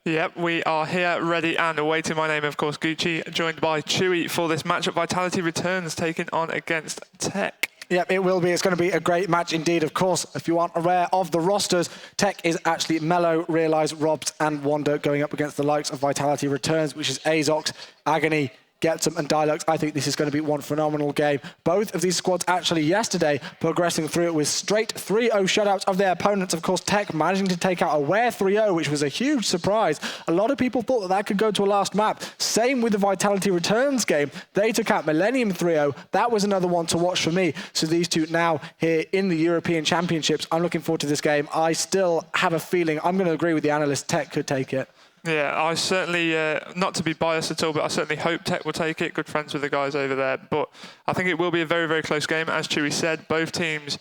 Yep, we are here, ready and awaiting. My name, of course, Gucci, joined by Chewy for this matchup. Vitality returns, taking on against TEC. Yep, it will be. It's going to be a great match indeed, of course. If you aren't aware of the rosters, TEC is actually Mellow, Realize, Robs and Wonder going up against the likes of Vitality Returns, which is Azox, Agony, Getsum and Dialux. I think this is going to be one phenomenal game. Both of these squads actually yesterday progressing through it with straight 3-0 shutouts of their opponents. Of course, TEC managing to take out a Ware 3-0, which was a huge surprise. A lot of people thought that that could go to a last map. Same with the Vitality Returns game. They took out Millennium 3-0. That was another one to watch for me. So these two now here in the European Championships. I'm looking forward to this game. I still have a feeling, I'm going to agree with the analyst, TEC could take it. Yeah, I certainly, not to be biased at all, but I certainly hope TEC will take it. Good friends with the guys over there. But I think it will be a very, very close game. As Chewy said, both teams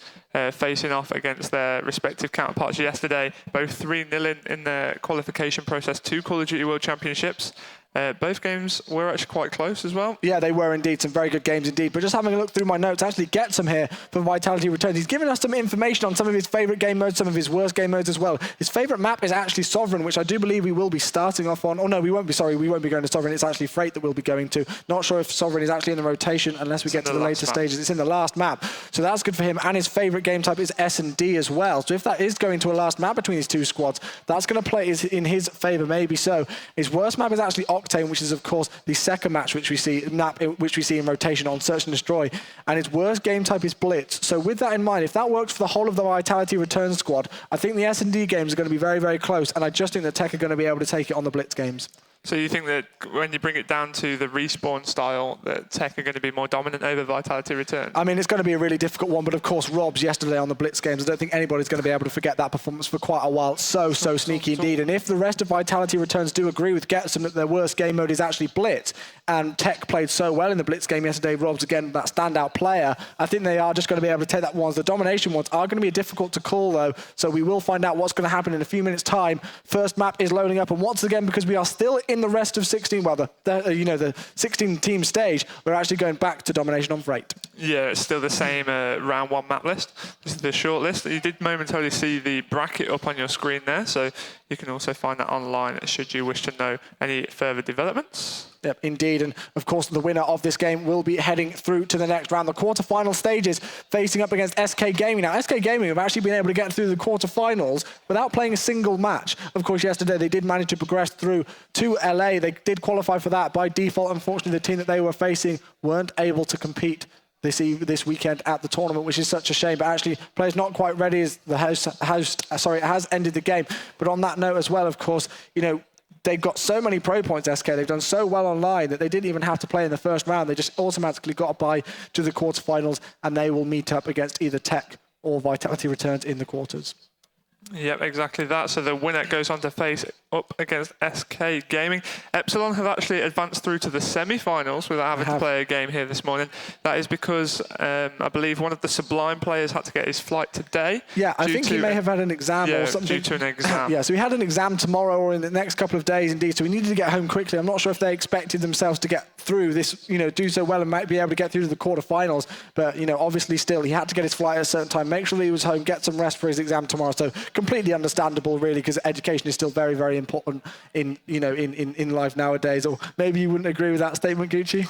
facing off against their respective counterparts yesterday. Both 3-0 in the qualification process to Call of Duty World Championships. Both games were actually quite close as well. Yeah, they were indeed. Some very good games indeed. But just having a look through my notes, actually Getsum here for Vitality Returns. He's given us some information on some of his favourite game modes, some of his worst game modes as well. His favourite map is actually Sovereign, which I do believe we will be starting off on. Oh no, we won't be, sorry, we won't be going to Sovereign. It's actually Freight that we'll be going to. Not sure if Sovereign is actually in the rotation unless we get to the later stages. It's in the last map. So that's good for him. And his favourite game type is S&D as well. So if that is going to a last map between these two squads, that's going to play in his favour, maybe so. His worst map is actually Octane, which is of course the second match which we see in rotation on Search and Destroy, and its worst game type is Blitz. So with that in mind, if that works for the whole of the Vitality Return squad, I think the S&D games are going to be very, very close, and I just think that TEC are going to be able to take it on the Blitz games. So you think that when you bring it down to the respawn style, that TEC are going to be more dominant over Vitality Return? I mean, it's going to be a really difficult one, but of course, Robs yesterday on the Blitz games, I don't think anybody's going to be able to forget that performance for quite a while. So sneaky indeed. And if the rest of Vitality Returns do agree with Getsum that their worst game mode is actually Blitz, and TEC played so well in the Blitz game yesterday, Robs again, that standout player, I think they are just going to be able to take that ones. The domination ones are going to be difficult to call though, so we will find out what's going to happen in a few minutes' time. First map is loading up, and once again, because we are still in the rest of 16, well, the 16 team stage, we're actually going back to domination on Freight. Yeah, it's still the same round one map list. This is the short list. You did momentarily see the bracket up on your screen there, so you can also find that online should you wish to know any further developments. Yep, indeed. And of course, the winner of this game will be heading through to the next round. The quarterfinal stages facing up against SK Gaming. Now, SK Gaming have actually been able to get through the quarterfinals without playing a single match. Of course, yesterday they did manage to progress through to LA. They did qualify for that by default. Unfortunately, the team that they were facing weren't able to compete this weekend at the tournament, which is such a shame. But actually, players not quite ready as the host has ended the game. But on that note as well, of course, you know, they've got so many pro points, SK. They've done so well online that they didn't even have to play in the first round. They just automatically got by to the quarterfinals, and they will meet up against either TEC or Vitality Returns in the quarters. Yep, exactly that. So the winner goes on to face up against SK Gaming. Epsilon have actually advanced through to the semi-finals without having to play a game here this morning. That is because I believe one of the Sublime players had to get his flight today. Yeah, I think he may have had an exam or something. Due to an exam. Yeah, so he had an exam tomorrow or in the next couple of days indeed, so he needed to get home quickly. I'm not sure if they expected themselves to get through this, you know, do so well and might be able to get through to the quarterfinals. But, you know, obviously still, he had to get his flight at a certain time, make sure that he was home, get some rest for his exam tomorrow. So completely understandable, really, because education is still very, very important in life nowadays. Or maybe you wouldn't agree with that statement, Gucci?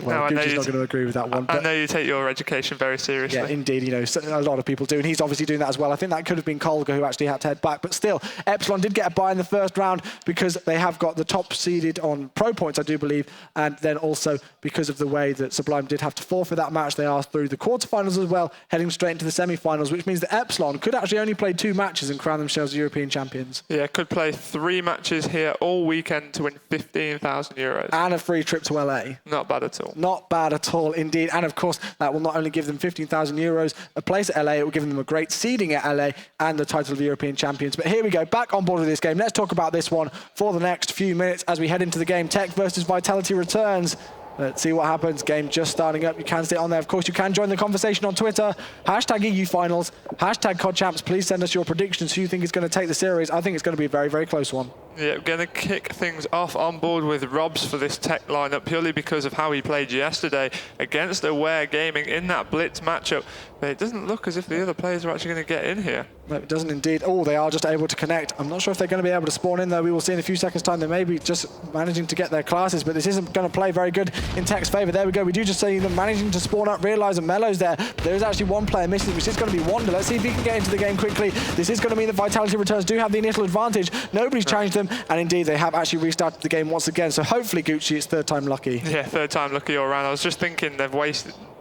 Well, no, Gucci's not going to agree with that one. I know you take your education very seriously. Yeah, indeed. You know, a lot of people do, and he's obviously doing that as well. I think that could have been Kolga who actually had to head back, but still, Epsilon did get a bye in the first round because they have got the top seeded on pro points, I do believe, and then also because of the way that Sublime did have to forfeit that match, they are through the quarterfinals as well, heading straight into the semi-finals, which means that Epsilon could actually only play 2 matches and crown themselves European champions. Yeah, could play 3 matches here all weekend to win €15,000 and a free trip to LA. Not bad at all. Not bad at all, indeed. And of course, that will not only give them €15,000, a place at LA, it will give them a great seeding at LA and the title of European champions. But here we go, back on board with this game. Let's talk about this one for the next few minutes as we head into the game. TEC versus Vitality Returns. Let's see what happens. Game just starting up. You can stay on there. Of course, you can join the conversation on Twitter. #EUFinals, #CodChamps. Please send us your predictions. Who you think is going to take the series? I think it's going to be a very, very close one. Yeah, we're going to kick things off on board with Robs for this TEC lineup purely because of how he played yesterday against Aware Gaming in that Blitz matchup. But it doesn't look as if the other players are actually going to get in here. No, it doesn't indeed. Oh, they are just able to connect. I'm not sure if they're going to be able to spawn in, though. We will see in a few seconds' time. They may be just managing to get their classes, but this isn't going to play very good in TEC's favour. There we go. We do just see them managing to spawn up, Realize, and Mello's there. But there is actually one player missing, which is going to be Wonder. Let's see if he can get into the game quickly. This is going to mean that Vitality Returns do have the initial advantage. Nobody's challenged them, and indeed, they have actually restarted the game once again. So hopefully, Gucci, it's third time lucky. Yeah, third time lucky all around. I was just thinking they've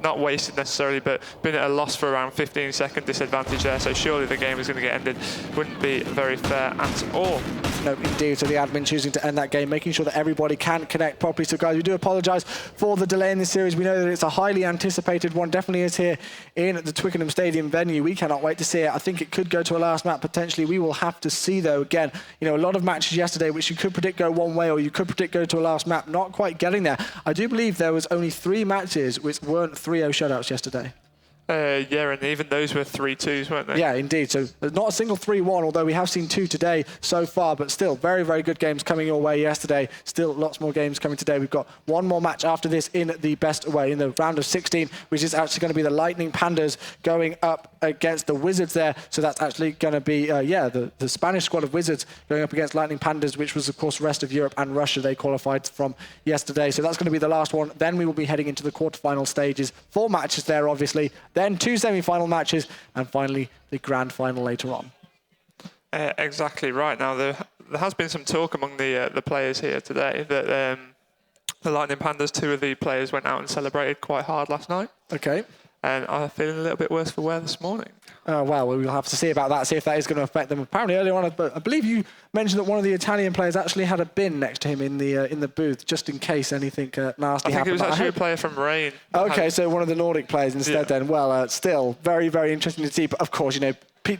not wasted necessarily, but been at a loss for around 15-second disadvantage there, so surely the game is going to get ended. Wouldn't be very fair at all. No, indeed. So the admin choosing to end that game, making sure that everybody can connect properly. So guys, we do apologise for the delay in this series. We know that it's a highly anticipated one, definitely is here in the Twickenham Stadium venue. We cannot wait to see it. I think it could go to a last map potentially. We will have to see though. Again, you know, a lot of matches yesterday which you could predict go one way or you could predict go to a last map, not quite getting there. I do believe there was only 3 matches which weren't 3-0 shutouts yesterday. Yeah, and even those were 3-2s, weren't they? Yeah, indeed. So there's not a single 3-1, although we have seen 2 today so far, but still very, very good games coming your way yesterday. Still lots more games coming today. We've got one more match after this in the best way, in the round of 16, which is actually going to be the Lightning Pandas going up against the Wizards there. So that's actually going to be, the Spanish squad of Wizards going up against Lightning Pandas, which was, of course, the rest of Europe and Russia they qualified from yesterday. So that's going to be the last one. Then we will be heading into the quarterfinal stages. 4 matches there, obviously. Then 2 semi-final matches, and finally the grand final later on. Exactly right. Now there has been some talk among the players here today that the Lightning Pandas, 2 of the players went out and celebrated quite hard last night. Okay. And are feeling a little bit worse for wear this morning. Well, we'll have to see about that, see if that is going to affect them. Apparently earlier on, I believe you mentioned that one of the Italian players actually had a bin next to him in the booth, just in case anything nasty happened. I think it was actually a player from Rain. Okay, so one of the Nordic players instead then. Well, still very, very interesting to see. But of course, you know,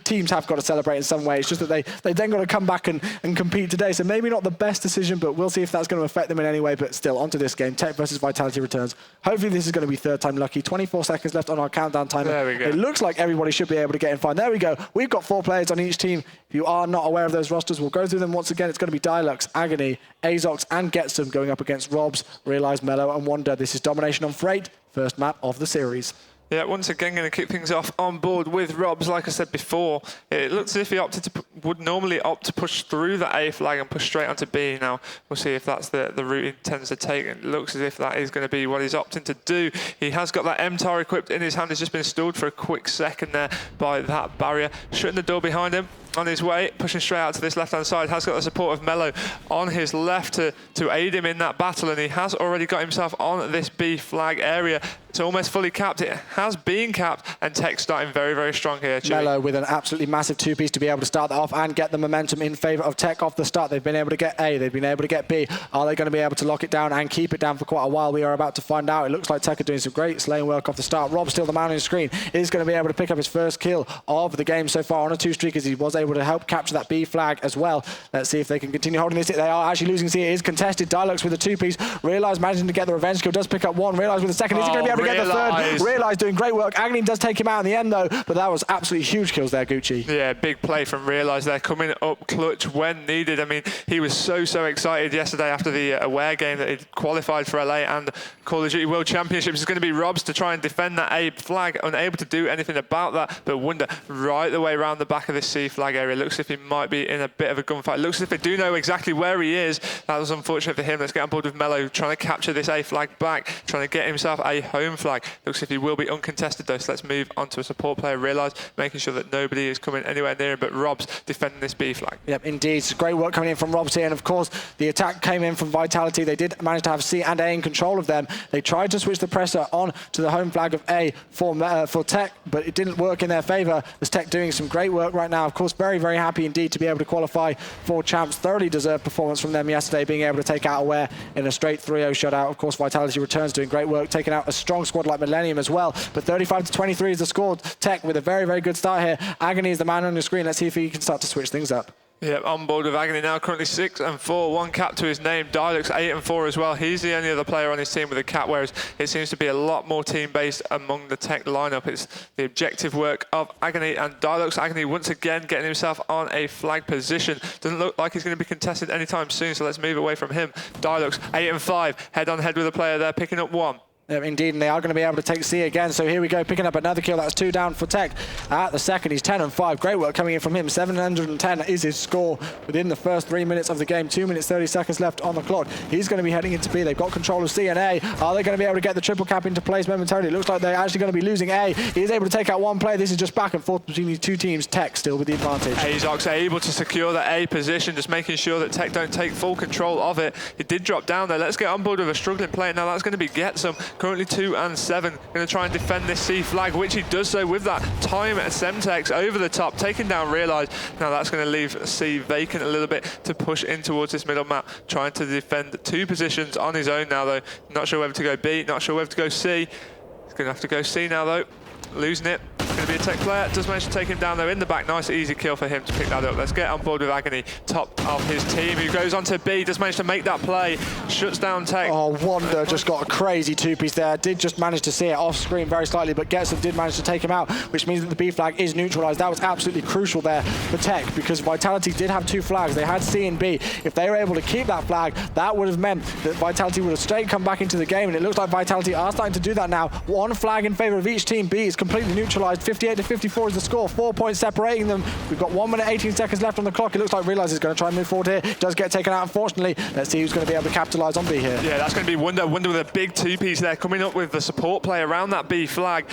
teams have got to celebrate in some way. It's just that they then got to come back and compete today. So maybe not the best decision, but we'll see if that's going to affect them in any way. But still, onto this game. TEC versus Vitality Returns. Hopefully this is going to be third time lucky. 24 seconds left on our countdown timer. There we go. It looks like everybody should be able to get in fine. There we go. We've got 4 players on each team. If you are not aware of those rosters, we'll go through them once again. It's going to be Dialux, Agony, Azox, and Getsum going up against Robs, Realize, Mellow, and Wonder. This is Domination on Freight, first map of the series. Yeah, once again, going to kick things off on board with Robs. Like I said before, it looks as if he would normally opt to push through the A flag and push straight onto B. Now, we'll see if that's the route he intends to take. It looks as if that is going to be what he's opting to do. He has got that MTAR equipped in his hand. He's just been stalled for a quick second there by that barrier. Shutting the door behind him. On his way, pushing straight out to this left-hand side, has got the support of Mellow on his left to aid him in that battle, and he has already got himself on this B flag area. It's almost fully capped. It has been capped, and TEC starting very, very strong here. Mellow with an absolutely massive 2-piece to be able to start that off and get the momentum in favour of TEC off the start. They've been able to get A, they've been able to get B. Are they going to be able to lock it down and keep it down for quite a while? We are about to find out. It looks like TEC are doing some great slaying work off the start. Rob, still the man on his screen, is going to be able to pick up his first kill of the game so far on a 2-streak, as he was able to help capture that B flag as well. Let's see if they can continue holding this. They are actually losing C. It is contested. Dialux with a 2-piece. Realize managing to get the revenge kill. Does pick up 1. Realize with a second. Is he going to be able to get the third? Realize doing great work. Agony does take him out in the end though, but that was absolutely huge kills there, Gucci. Yeah, big play from Realize there, coming up clutch when needed. I mean, he was so excited yesterday after the aware game that he'd qualified for LA and Call of Duty World Championships. It's going to be Robs to try and defend that A flag, unable to do anything about that, but Wonder right the way around the back of this C flag area. Looks as if he might be in a bit of a gunfight. Looks as if they do know exactly where he is. That was unfortunate for him. Let's get on board with Mellow, trying to capture this A flag back, trying to get himself a home flag. Looks as if he will be uncontested though, so let's move on to a support player. Realize, making sure that nobody is coming anywhere near him, but Robs defending this B flag. Yep, indeed. It's great work coming in from Robs here, and of course the attack came in from Vitality. They did manage to have C and A in control of them. They tried to switch the pressure on to the home flag of A for TEC, but it didn't work in their favour. There's TEC doing some great work right now. Of course, very, very happy indeed to be able to qualify for champs. Thoroughly deserved performance from them yesterday, being able to take out Aware in a straight 3-0 shutout. Of course, Vitality Returns doing great work, taking out a strong squad like Millennium as well. But 35-23 is the score. TEC with a very, very good start here. Agony is the man on your screen. Let's see if he can start to switch things up. Yeah, on board with Agony now, currently 6-4, 1 cap to his name. Dialux 8-4 as well. He's the only other player on his team with a cap, whereas it seems to be a lot more team-based among the TEC lineup. It's the objective work of Agony and Dialux. Agony once again getting himself on a flag position. Doesn't look like he's going to be contested anytime soon, so let's move away from him. Dialux 8-5, head-on-head with a player there, picking up 1. Yeah, indeed, and they are going to be able to take C again. So here we go, picking up another kill. That's 2 down for TEC. At the second, he's 10 and 5. Great work coming in from him. 710 is his score within the first 3 minutes of the game. 2 minutes, 30 seconds left on the clock. He's going to be heading into B. They've got control of C and A. Are they going to be able to get the triple cap into place momentarily? It looks like they're actually going to be losing A. He is able to take out one player. This is just back and forth between these two teams. TEC still with the advantage. Azox able to secure the A position, just making sure that TEC don't take full control of it. He did drop down there. Let's get on board with a struggling player. Now that's going to be Getsum, currently 2 and 7. Going to try and defend this C flag, which he does so with that time at Semtex over the top, taking down Realize. Now that's going to leave C vacant a little bit to push in towards this middle map, trying to defend 2 positions on his own now though. Not sure whether to go B, not sure whether to go C. He's going to have to go C now though. Losing it. Going to be a TEC player. Does manage to take him down though in the back. Nice easy kill for him to pick that up. Let's get on board with Agony, top of his team, who goes on to B. Does manage to make that play. Shuts down TEC. Oh, Wonder just got a crazy 2-piece there. Did just manage to see it off screen very slightly, but Getsum did manage to take him out, which means that the B flag is neutralized. That was absolutely crucial there for TEC, because Vitality did have 2 flags. They had C and B. If they were able to keep that flag, that would have meant that Vitality would have straight come back into the game, and it looks like Vitality are starting to do that now. 1 flag in favor of each team. B is completely neutralized. 58 to 54 is the score. 4 points separating them. We've got 1 minute 18 seconds left on the clock. It looks like Realize is going to try and move forward here. Does get taken out, unfortunately. Let's see who's going to be able to capitalize on B here. Yeah, that's going to be Wonder. Wonder with a big 2-piece there, coming up with the support play around that B flag.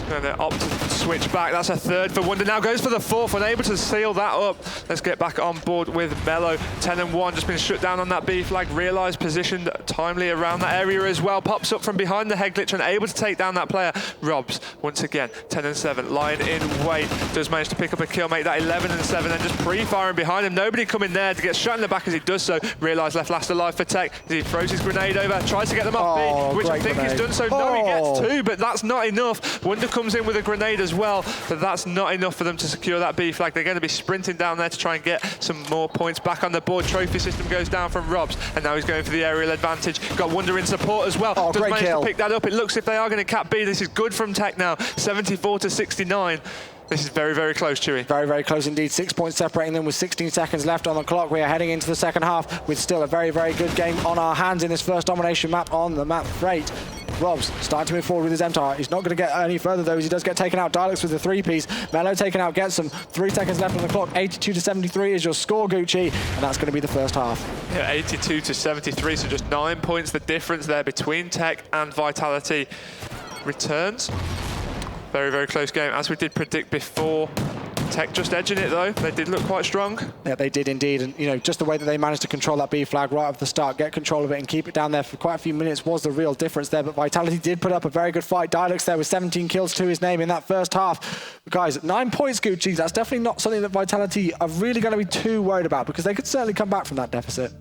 Going to opt to switch back. That's a 3rd for Wonder. Now goes for the 4th, unable to seal that up. Let's get back on board with Mello. 10 and 1, just been shut down on that B flag. Realize positioned timely around that area as well. Pops up from behind the head glitch and able to take down that player. Robs once again. 10 and 7, lying in wait. Does manage to pick up a kill, make that 11 and 7, and just pre-firing behind him. Nobody coming there to get shot in the back as he does so. Realize left last alive for TEC as he throws his grenade over, tries to get them off B, which I think he's done so. No, he gets 2, but that's not enough. Wonder comes in with a grenade as well, but that's not enough for them to secure that B flag. They're going to be sprinting down there to try and get some more points back on the board. Trophy system goes down from Robs, and now he's going for the aerial advantage. Got Wonder in support as well. Does manage to pick that up. It looks if they are going to cap B. This is good from TEC now. 74 to 69. This is very, very close, Chewy. Very, very close indeed. 6 points separating them with 16 seconds left on the clock. We are heading into the second half with still a very, very good game on our hands in this first domination map on the map Freight. Robs starting to move forward with his MTAR. He's not going to get any further though, as he does get taken out. Dialux with the 3-piece. Mello taken out, gets some. 3 seconds left on the clock. 82 to 73 is your score, Gucci, and that's going to be the first half. Yeah, 82 to 73, so just 9 points the difference there between TEC and Vitality. Returns. Very, very close game, as we did predict before. TEC just edging it though. They did look quite strong. Yeah, they did indeed. And you know, just the way that they managed to control that B flag right off the start, get control of it and keep it down there for quite a few minutes was the real difference there. But Vitality did put up a very good fight. Dialux there with 17 kills to his name in that first half. But guys, 9 points, Gucci. That's definitely not something that Vitality are really going to be too worried about, because they could certainly come back from that deficit.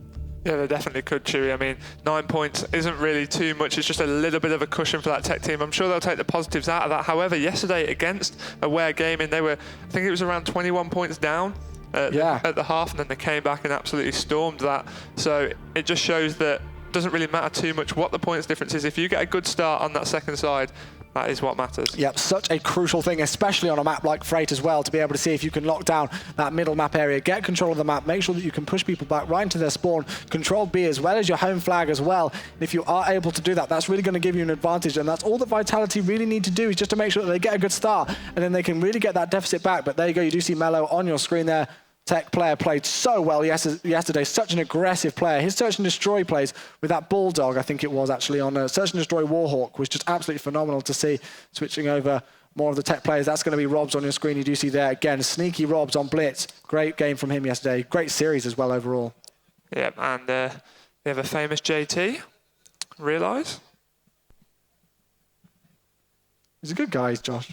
Yeah, they definitely could, Chewy. I mean, 9 points isn't really too much. It's just a little bit of a cushion for that TEC team. I'm sure they'll take the positives out of that. However, yesterday against Aware Gaming, they were, I think it was around 21 points down at the half, and then they came back and absolutely stormed that. So it just shows that it doesn't really matter too much what the points difference is. If you get a good start on that second side, that is what matters. Yep, such a crucial thing, especially on a map like Freight as well, to be able to see if you can lock down that middle map area, get control of the map, make sure that you can push people back right into their spawn, control B as well as your home flag as well. And if you are able to do that, that's really going to give you an advantage, and that's all that Vitality really need to do, is just to make sure that they get a good start, and then they can really get that deficit back. But there you go, you do see Mello on your screen there. TEC player played so well yesterday, such an aggressive player. His search and destroy plays with that bulldog, I think it was actually on search and destroy Warhawk, was just absolutely phenomenal to see. Switching over more of the TEC players, that's going to be Robs on your screen. You do see there again, sneaky Robs on Blitz. Great game from him yesterday. Great series as well overall. Yeah, and we have a famous JT, Realize. He's a good guy, Josh.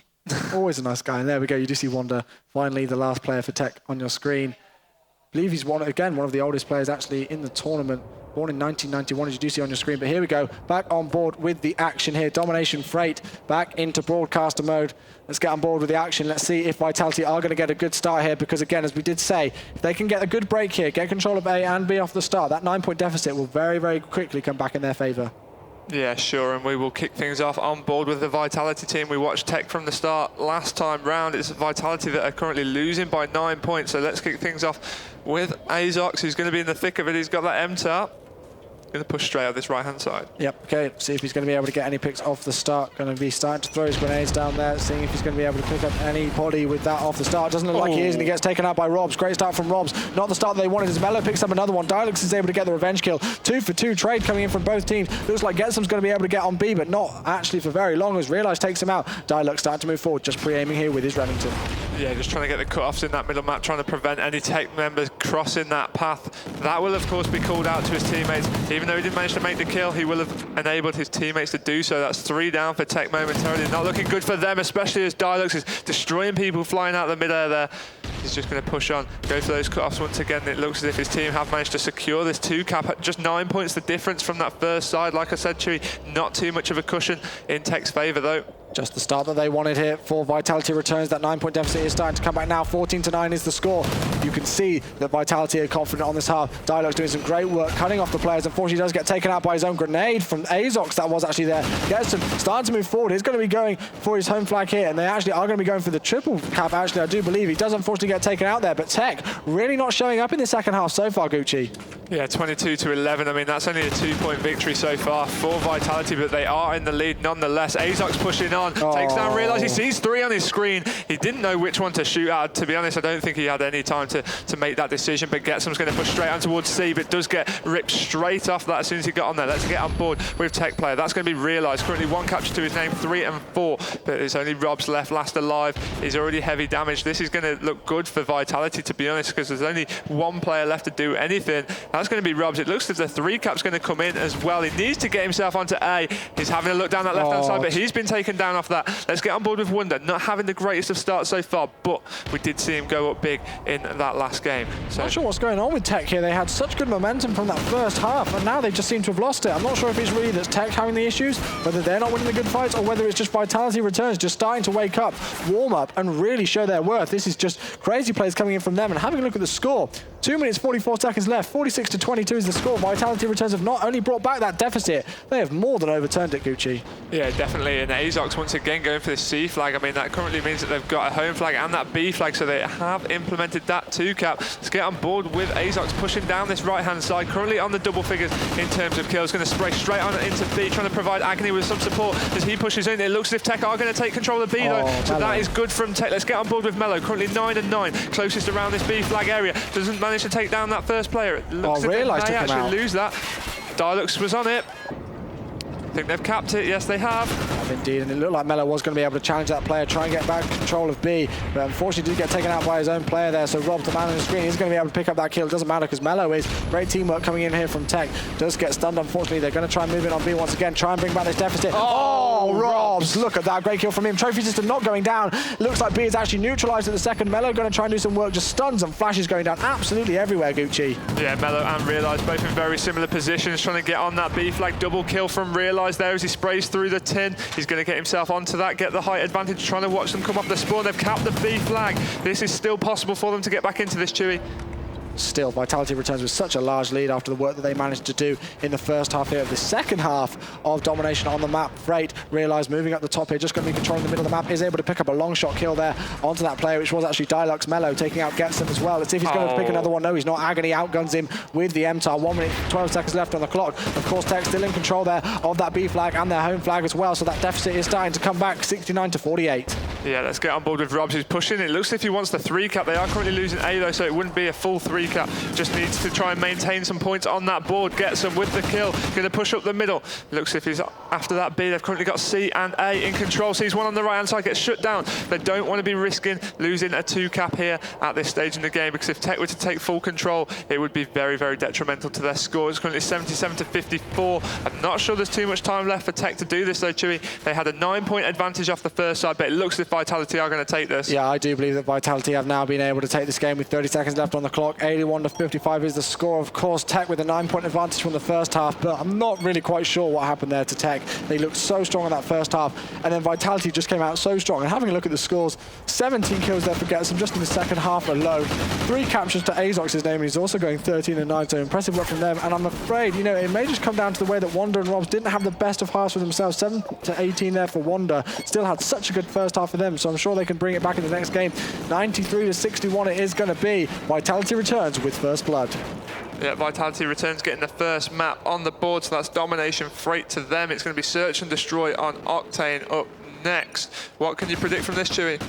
Always a nice guy. And there we go. You do see Wonder, finally the last player for TEC on your screen. I believe he's one of the oldest players actually in the tournament. Born in 1991, as you do see on your screen. But here we go, back on board with the action here. Domination Freight back into broadcaster mode. Let's get on board with the action. Let's see if Vitality are going to get a good start here, because again, as we did say, if they can get a good break here, get control of A and B off the start, that 9-point deficit will very, very quickly come back in their favor. Yeah, sure, and we will kick things off on board with the Vitality team. We watched TEC from the start last time round. It's Vitality that are currently losing by 9 points, so let's kick things off with Azox, who's going to be in the thick of it. He's got that MTAR. going to push straight up this right-hand side. Yep, okay, see if he's going to be able to get any picks off the start. Going to be starting to throw his grenades down there, seeing if he's going to be able to pick up anybody with that off the start. Doesn't look like he is, and he gets taken out by Robs. Great start from Robs. Not the start that they wanted as Mello picks up another one. Dialux is able to get the revenge kill. 2 for 2 trade coming in from both teams. Looks like Getsom's going to be able to get on B, but not actually for very long as Realize takes him out. Dialux starting to move forward, just pre-aiming here with his Remington. Yeah, just trying to get the cut-offs in that middle map, trying to prevent any TEC members crossing that path. That will, of course, be called out to his teammates. Even though he didn't manage to make the kill, he will have enabled his teammates to do so. That's 3 down for TEC momentarily. Not looking good for them, especially as Dialux is destroying people flying out the mid-air there. He's just going to push on, go for those cut-offs once again. It looks as if his team have managed to secure this 2-cap. Just 9 points the difference from that first side. Like I said, Chewy, not too much of a cushion in TEC's favour, though. Just the start that they wanted here for Vitality returns. That 9-point deficit is starting to come back now. 14-9 is the score. You can see that Vitality are confident on this half. Dialog's doing some great work, cutting off the players. Unfortunately, he does get taken out by his own grenade from Azox. That was actually there. Gets him starting to move forward. He's going to be going for his home flag here, and they actually are going to be going for the triple cap, actually, I do believe. He does unfortunately get taken out there, but TEC really not showing up in the second half so far, Gucci. Yeah, 22-11. I mean, that's only a 2-point victory so far for Vitality, but they are in the lead nonetheless. Azox pushing on, takes down Realize. He sees 3 on his screen. He didn't know which one to shoot at. To be honest, I don't think he had any time to make that decision, but Getsom's going to push straight on towards C, but does get ripped straight off that as soon as he got on there. Let's get on board with TEC player. That's going to be Realize. Currently 1 capture to his name, 3 and 4, but it's only Robs left, last alive. He's already heavy damage. This is going to look good for Vitality, to be honest, because there's only 1 player left to do anything. That's going to be Robs. It looks as if the 3-cap's going to come in as well. He needs to get himself onto A. He's having a look down that left-hand side, but he's been taken down off that. Let's get on board with Wonder. Not having the greatest of starts so far, but we did see him go up big in that last game. So not sure what's going on with TEC here. They had such good momentum from that first half, and now they just seem to have lost it. I'm not sure if it's really that TEC having the issues, whether they're not winning the good fights, or whether it's just Vitality returns just starting to wake up, warm up, and really show their worth. This is just crazy plays coming in from them, and having a look at the score. 2 minutes, 44 seconds left. 46-22 is the score. Vitality returns have not only brought back that deficit, they have more than overturned it, Gucci. Yeah, definitely. And Azox once again going for the C flag. I mean, that currently means that they've got a home flag and that B flag, so they have implemented that 2-cap. Let's get on board with Azox pushing down this right-hand side, currently on the double figures in terms of kills. Going to spray straight on into B, trying to provide Agony with some support as he pushes in. It looks as if TEC are going to take control of B, though, so that is good from TEC. Let's get on board with Mello, currently 9 and 9, closest around this B flag area. Doesn't manage to take down that first player. It looks as if they may actually lose that. Dialux was on it. I think they've capped it. Yes, they have. Indeed, and it looked like Mello was going to be able to challenge that player, try and get back control of B, but unfortunately did get taken out by his own player there, so Rob, the man on the screen, is going to be able to pick up that kill. It doesn't matter because Mello is. Great teamwork coming in here from TEC. Does get stunned, unfortunately. They're going to try and move in on B once again, try and bring back this deficit. Oh, Robs! Look at that, great kill from him. Trophy system not going down. Looks like B is actually neutralized at the second. Mello going to try and do some work, just stuns and flashes going down absolutely everywhere, Gucci. Yeah, Mello and Realize both in very similar positions, trying to get on that B flag. Double kill from Realize there as he sprays through the tin. He's going to get himself onto that, get the height advantage, trying to watch them come off the spawn. They've capped the B flag. This is still possible for them to get back into this, Chewy. Still, Vitality returns with such a large lead after the work that they managed to do in the first half here of the second half of domination on the map. Freight, Realize moving up the top here, just going to be controlling the middle of the map, is able to pick up a long shot kill there onto that player, which was actually Dialux. Mello taking out Getson as well. Let's see if he's going to pick another one. No, he's not. Agony outguns him with the MTAR. 1 minute, 12 seconds left on the clock. Of course, TEC still in control there of that B flag and their home flag as well, so that deficit is starting to come back, 69-48. Yeah, let's get on board with Robs, who's pushing. It looks as if he wants the 3-cap. They are currently losing A, though, so it wouldn't be a full 3-cap. Just needs to try and maintain some points on that board. Gets him with the kill. Going to push up the middle. Looks as if he's after that B. They've currently got C and A in control. Sees one on the right-hand side, gets shut down. They don't want to be risking losing a 2-cap here at this stage in the game, because if TEC were to take full control, it would be very, very detrimental to their score. It's currently 77-54. I'm not sure there's too much time left for TEC to do this, though, Chewy. They had a 9-point advantage off the first side, but it looks as if Vitality are going to take this. Yeah, I do believe that Vitality have now been able to take this game with 30 seconds left on the clock. 81-55 is the score. Of course, TEC with a 9-point advantage from the first half, but I'm not really quite sure what happened there to TEC. They looked so strong in that first half, and then Vitality just came out so strong. And having a look at the scores, 17 kills there for Getson just in the second half alone. 3 captures to Azox's name, and he's also going 13 and 9, so impressive work from them. And I'm afraid, you know, it may just come down to the way that Wonder and Robs didn't have the best of halves for themselves. 7-18 there for Wonder. Still had such a good first half for them, so I'm sure they can bring it back in the next game. 93-61 it is going to be. Vitality returns with first blood. Yeah, Vitality Returns getting the first map on the board, so that's Domination Freight to them. It's going to be Search and Destroy on Octane up next. What can you predict from this, Chewy?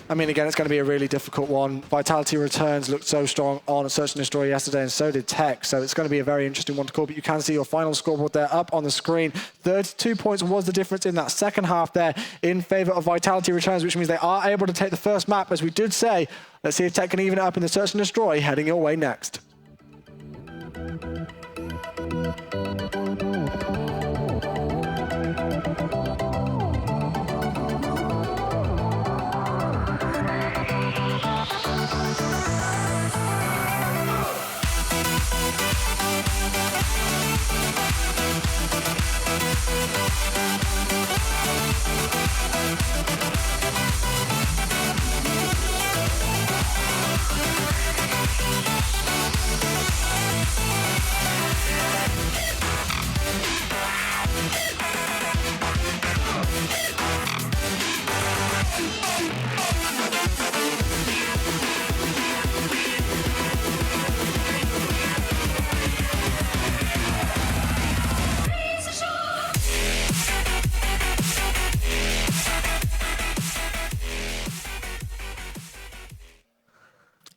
I mean, again, it's going to be a really difficult one. Vitality Returns looked so strong on Search and Destroy yesterday, and so did TEC. So it's going to be a very interesting one to call. But you can see your final scoreboard there up on the screen. 32 points was the difference in that second half there in favour of Vitality Returns, which means they are able to take the first map, as we did say. Let's see if TEC can even it up in the Search and Destroy, heading your way next.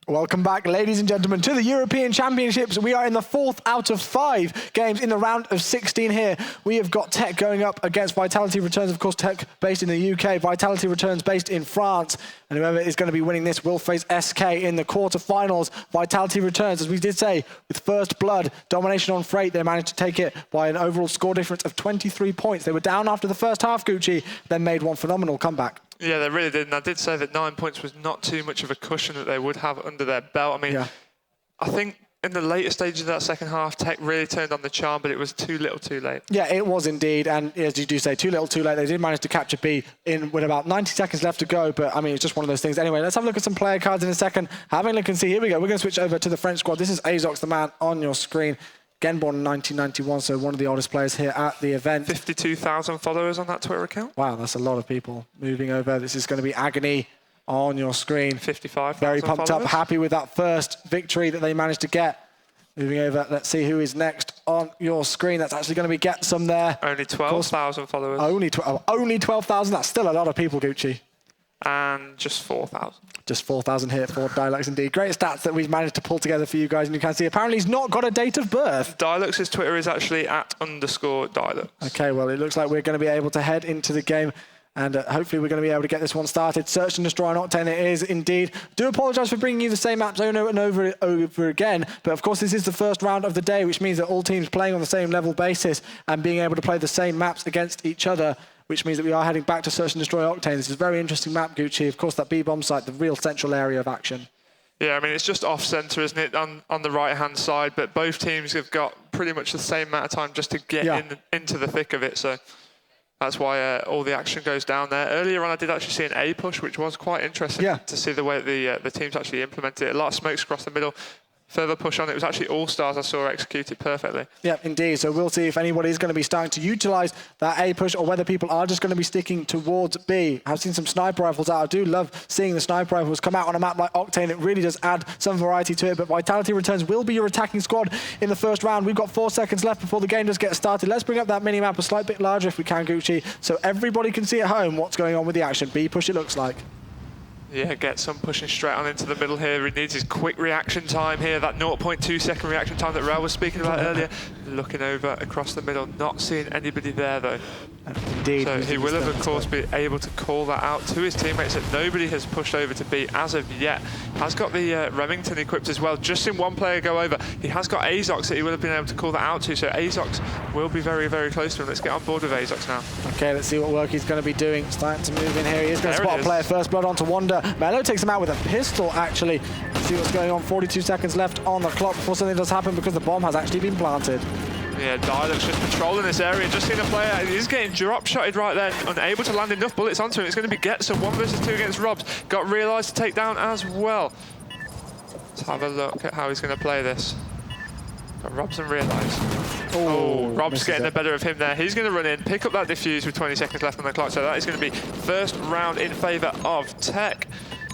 Welcome back, ladies and gentlemen, to the European Championships. We are in the 4th out of 5 games in the round of 16 here. We have got TEC going up against Vitality Returns. Of course, TEC based in the UK, Vitality Returns based in France. And whoever is going to be winning this will face SK in the quarterfinals. Vitality Returns, as we did say, with first blood, domination on Freight, they managed to take it by an overall score difference of 23 points. They were down after the first half, Gucci, then made one phenomenal comeback. Yeah, they really did. And I did say that 9 points was not too much of a cushion that they would have under their belt. I mean, yeah. I think in the later stages of that second half, TEC really turned on the charm, but it was too little too late. Yeah, it was indeed. And as you do say, too little too late. They did manage to capture B with about 90 seconds left to go. But, I mean, it's just one of those things. Anyway, let's have a look at some player cards in a second. Having a look and see. Here we go. We're going to switch over to the French squad. This is Azox, the man on your screen. Again, born in 1991, so one of the oldest players here at the event. 52,000 followers on that Twitter account. Wow, that's a lot of people moving over. This is going to be Agony on your screen. 55,000 Very pumped followers. Up, happy with that first victory that they managed to get. Moving over, let's see who is next on your screen. That's actually going to be Getsum there. Only 12,000 followers. Only 12,000, that's still a lot of people, Gucci. And just 4,000. Just 4,000 here for Dialux indeed. Great stats that we've managed to pull together for you guys, and you can see apparently he's not got a date of birth. Dialux's Twitter is actually @_Dialux. Okay, well, it looks like we're going to be able to head into the game, and hopefully we're going to be able to get this one started. Search and Destroy on Octane it is indeed. Do apologise for bringing you the same maps over and over again, but of course this is the first round of the day, which means that all teams playing on the same level basis and being able to play the same maps against each other, which means that we are heading back to Search and Destroy Octane. This is a very interesting map, Gucci. Of course, that B-bomb site, the real central area of action. Yeah, I mean, it's just off-centre, isn't it, on the right-hand side, but both teams have got pretty much the same amount of time just to get into the thick of it, so that's why all the action goes down there. Earlier on, I did actually see an A push, which was quite interesting to see the way the teams actually implemented it. A lot of smokes across the middle. Further push on, it was actually All-Stars I saw execute it perfectly. Yeah, indeed. So we'll see if anybody is going to be starting to utilise that A push or whether people are just going to be sticking towards B. I've seen some sniper rifles out. I do love seeing the sniper rifles come out on a map like Octane. It really does add some variety to it. But Vitality Returns will be your attacking squad in the first round. We've got 4 seconds left before the game does get started. Let's bring up that mini-map a slight bit larger if we can, Gucci, so everybody can see at home what's going on with the action. B push it looks like. Yeah, Getsum pushing straight on into the middle here. He needs his quick reaction time here, that 0.2 second reaction time that Raul was speaking about earlier. Looking over across the middle, not seeing anybody there though. Indeed. So he will have, of course, be able to call that out to his teammates that nobody has pushed over to B as of yet. Has got the Remington equipped as well. Just seen one player go over. He has got Azox that he will have been able to call that out to. So Azox will be very, very close to him. Let's get on board with Azox now. Okay, let's see what work he's going to be doing. Starting to move in here. He is going to spot a player. First blood onto Wonder. Mello takes him out with a pistol, actually. Let's see what's going on. 42 seconds left on the clock before something does happen because the bomb has actually been planted. Yeah, Dialux just patrolling this area, just seen a player, he's getting drop-shotted right there, unable to land enough bullets onto him. It's going to be Getsum, 1 versus 2 against Robs. Got realised to take down as well. Let's have a look at how he's going to play this. Got Robs and realised. Oh, Rob's getting the better of him there. He's going to run in, pick up that defuse with 20 seconds left on the clock, so that is going to be first round in favour of TEC.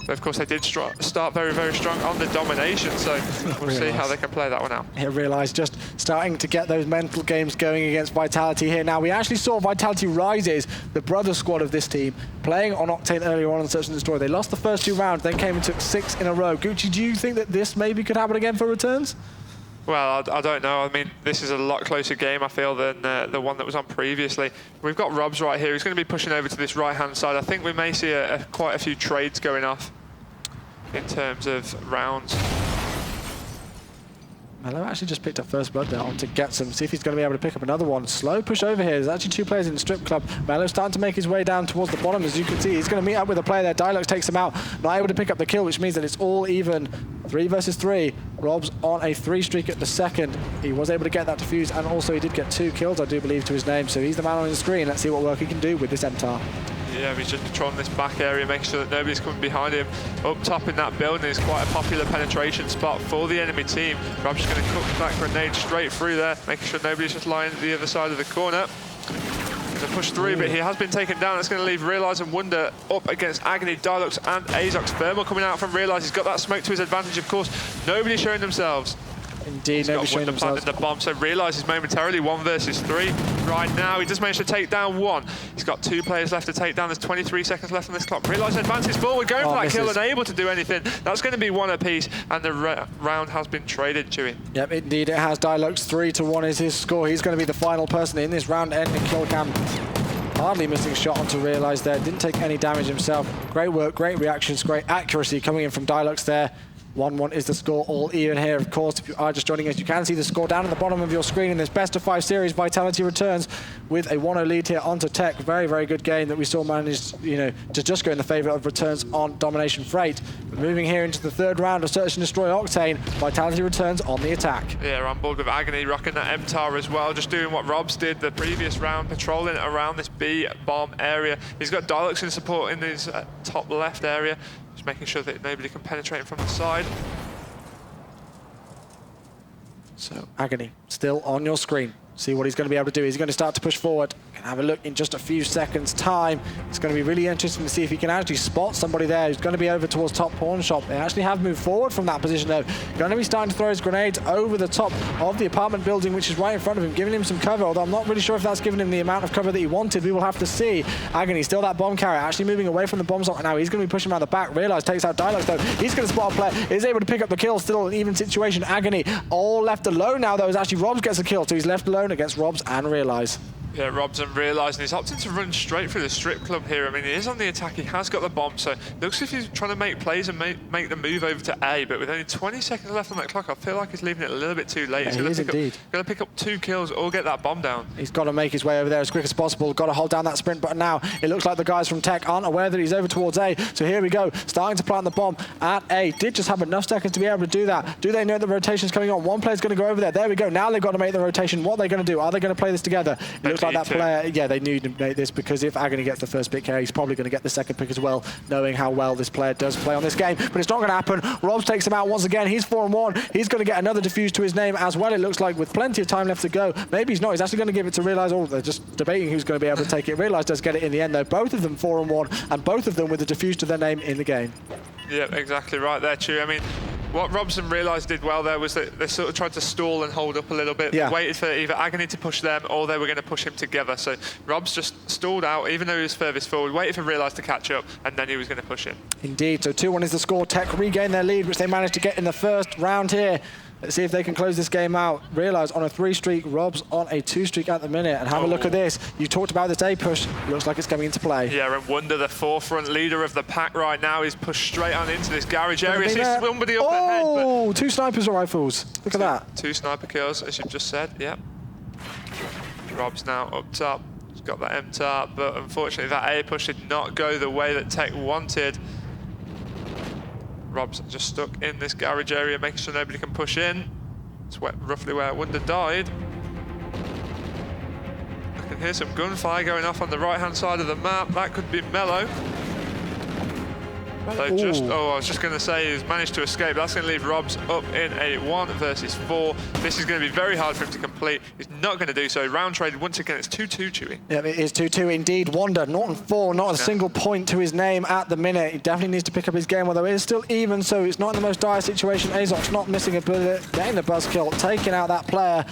But of course, they did start very, very strong on the domination, so we'll see how they can play that one out. Here, Realize just starting to get those mental games going against Vitality here. Now, we actually saw Vitality Rises, the brother squad of this team, playing on Octane earlier on in Search and Destroy. They lost the first 2 rounds, then came and took 6 in a row. Gucci, do you think that this maybe could happen again for returns? Well, I don't know. I mean, this is a lot closer game, I feel, than the one that was on previously. We've got Robs right here. He's going to be pushing over to this right-hand side. I think we may see quite a few trades going off in terms of rounds. Mello actually just picked up first blood there on to get some, see if he's going to be able to pick up another one. Slow push over here. There's actually 2 players in the strip club. Mello's starting to make his way down towards the bottom, as you can see. He's going to meet up with a player there. Dialux takes him out, not able to pick up the kill, which means that it's all even. 3 versus 3. Rob's on a 3 streak at the second. He was able to get that defuse, and also he did get 2 kills, I do believe, to his name. So he's the man on the screen. Let's see what work he can do with this MTAR. Yeah, he's just patrolling this back area, making sure that nobody's coming behind him. Up top in that building is quite a popular penetration spot for the enemy team. Rob's just going to cook that grenade straight through there, making sure nobody's just lying at the other side of the corner. Going to push through, but he has been taken down. That's going to leave Realize and Wonder up against Agony, Dialux, and Azox. Thermal coming out from Realize. He's got that smoke to his advantage, of course. Nobody's showing themselves. Indeed, nobody's showing themselves. The bomb, so Realize momentarily 1 versus 3 right now. He does manage to take down 1. He's got 2 players left to take down. There's 23 seconds left on this clock. Realize advances forward, going for that kill, unable to do anything. That's going to be 1 apiece, and the round has been traded, Chewy. Yep, indeed it has. Dialux 3-1 is his score. He's going to be the final person in this round, ending kill cam. Hardly missing a shot onto Realize there. Didn't take any damage himself. Great work, great reactions, great accuracy coming in from Dialux there. 1-1 is the score, all even here. Of course, if you are just joining us, you can see the score down at the bottom of your screen in this best-of-5 series. Vitality returns with a 1-0 lead here onto TEC. Very, very good game that we saw managed, to just go in the favour of returns on Domination Freight. But moving here into the 3rd round of Search and Destroy Octane, Vitality returns on the attack. Yeah, on board with Agony, rocking that MTAR as well, just doing what Robs did the previous round, patrolling around this B-bomb area. He's got Dialux in support in his top left area, just making sure that nobody can penetrate him from the side. So Agony still on your screen. See what he's going to be able to do. He's going to start to push forward. Gonna have a look in just a few seconds' time. It's going to be really interesting to see if he can actually spot somebody there who's going to be over towards top pawn shop. They actually have moved forward from that position though. Going to be starting to throw his grenades over the top of the apartment building, which is right in front of him, giving him some cover, although I'm not really sure if that's given him the amount of cover that he wanted. We will have to see. Agony, still that bomb carrier, actually moving away from the bomb slot now. He's going to be pushing him out the back. Realize takes out Dialux though. He's going to spot a player. Is able to pick up the kill. Still an even situation. Agony all left alone now though, as actually Robs gets a kill. So he's left alone against Robs and Realize. Yeah, Robs and Realize, and he's opting to run straight through the strip club here. I mean, he is on the attack, he has got the bomb, so it looks as if he's trying to make plays and make the move over to A, but with only 20 seconds left on that clock, I feel like he's leaving it a little bit too late. Yeah, he is indeed. Going to pick up 2 kills or get that bomb down. He's got to make his way over there as quick as possible. Got to hold down that sprint button now. It looks like the guys from TEC aren't aware that he's over towards A, so here we go. Starting to plant the bomb at A. Did just have enough seconds to be able to do that. Do they know the rotation's coming on? One player's going to go over there. There we go. Now they've got to make the rotation. What are they going to do? Are they going to play this together? It looks like that player, yeah, they need to make this, because if Agony gets the first pick here, he's probably going to get the second pick as well, knowing how well this player does play on this game. But it's not going to happen. Robs takes him out once again. He's 4-1. He's going to get another defuse to his name as well, it looks like, with plenty of time left to go. Maybe he's not. He's actually going to give it to Realize. Oh, they're just debating who's going to be able to take it. Realize does get it in the end, though. Both of them 4-1, and both of them with a defuse to their name in the game. Yeah, exactly right there, Chew. I mean, what Robs and Realize did well there was that they sort of tried to stall and hold up a little bit. Yeah. They waited for either Agony to push them or they were going to push him together. So Robs just stalled out, even though he was furthest forward, waited for Realize to catch up, and then he was going to push him. Indeed. So 2-1 is the score. TEC regain their lead, which they managed to get in the first round here. Let's see if they can close this game out. Realize on a 3 streak, Rob's on a 2 streak at the minute. And have a look at this. You talked about this A push. Looks like it's coming into play. Yeah, and Wonder, the forefront leader of the pack right now, is pushed straight on into this garage area. Sees somebody up ahead. Oh, 2 snipers rifles. Look at that. 2 sniper kills, as you've just said. Yep. Rob's now up top. He's got that MTAR, but unfortunately that A push did not go the way that TEC wanted. Rob's just stuck in this garage area, making sure nobody can push in. It's roughly where Wonder died. I can hear some gunfire going off on the right-hand side of the map. That could be Mello. So just, I was just going to say, he's managed to escape. That's going to leave Robs up in a 1 versus 4. This is going to be very hard for him to complete. He's not going to do so. Round traded once again. It's 2-2, Chewy. Yeah, it is 2-2 indeed. Wonder, 0-4, not a single point to his name at the minute. He definitely needs to pick up his game, although it is still even, so it's not in the most dire situation. Azok's not missing a bullet, getting the buzz kill, taking out that player.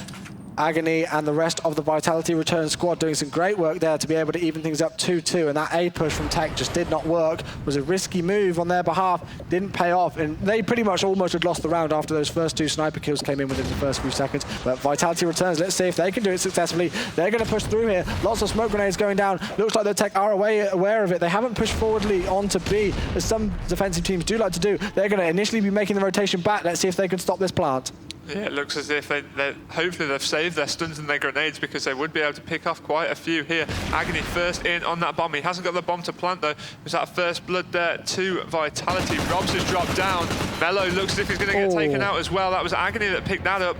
Agony and the rest of the Vitality Return squad doing some great work there to be able to even things up 2-2, and that A push from TEC just did not work. It was a risky move on their behalf, didn't pay off, and they pretty much almost had lost the round after those first 2 sniper kills came in within the first few seconds. But Vitality Returns, let's see if they can do it successfully. They're going to push through here. Lots of smoke grenades going down. Looks like the TEC are aware of it. They haven't pushed forwardly onto B, as some defensive teams do like to do. They're going to initially be making the rotation back. Let's see if they can stop this plant. Yeah, it looks as if hopefully they've saved their stuns and their grenades, because they would be able to pick off quite a few here. Agony first in on that bomb. He hasn't got the bomb to plant though. Was that first blood there to Vitality? Robs has dropped down. Mello looks as if he's going to get taken out as well. That was Agony that picked that up.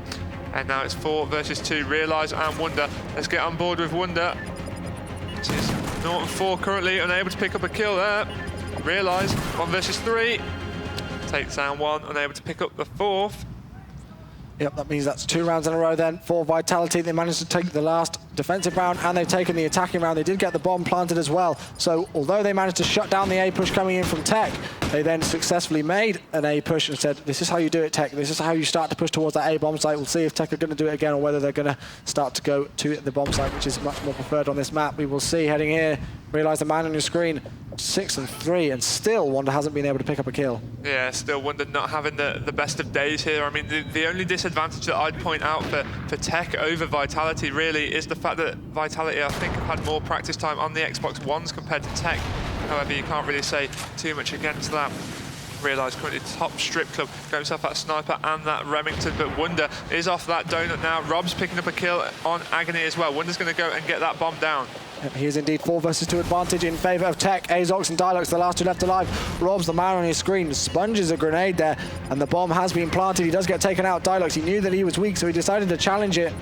And now it's 4 versus 2. Realize and Wonder. Let's get on board with Wonder. It is 0-4 currently, unable to pick up a kill there. Realize 1 versus 3. Takes down 1, unable to pick up the 4th. Yep, that means that's 2 rounds in a row then for Vitality. They managed to take the last defensive round and they've taken the attacking round. They did get the bomb planted as well. So although they managed to shut down the A push coming in from TEC, they then successfully made an A push and said, this is how you do it, TEC. This is how you start to push towards that A bomb site. We'll see if TEC are going to do it again or whether they're going to start to go to the bomb site, which is much more preferred on this map. We will see. Heading here, realize the man on your screen, 6-3, and still Wonder hasn't been able to pick up a kill. Yeah, still Wonder not having the best of days here. I mean, the only disadvantage that I'd point out for TEC over Vitality really is the fact that Vitality, I think, have had more practice time on the Xbox Ones compared to TEC. However, you can't really say too much against that. Realize currently top strip club, got himself that sniper and that Remington, but Wonder is off that donut now. Rob's picking up a kill on Agony as well. Wonder's going to go and get that bomb down. He is indeed 4 versus 2 advantage in favour of TEC. Azox and Dialux, the last 2 left alive. Rob's the man on his screen, sponges a grenade there, and the bomb has been planted. He does get taken out. Dialux, he knew that he was weak, so he decided to challenge it.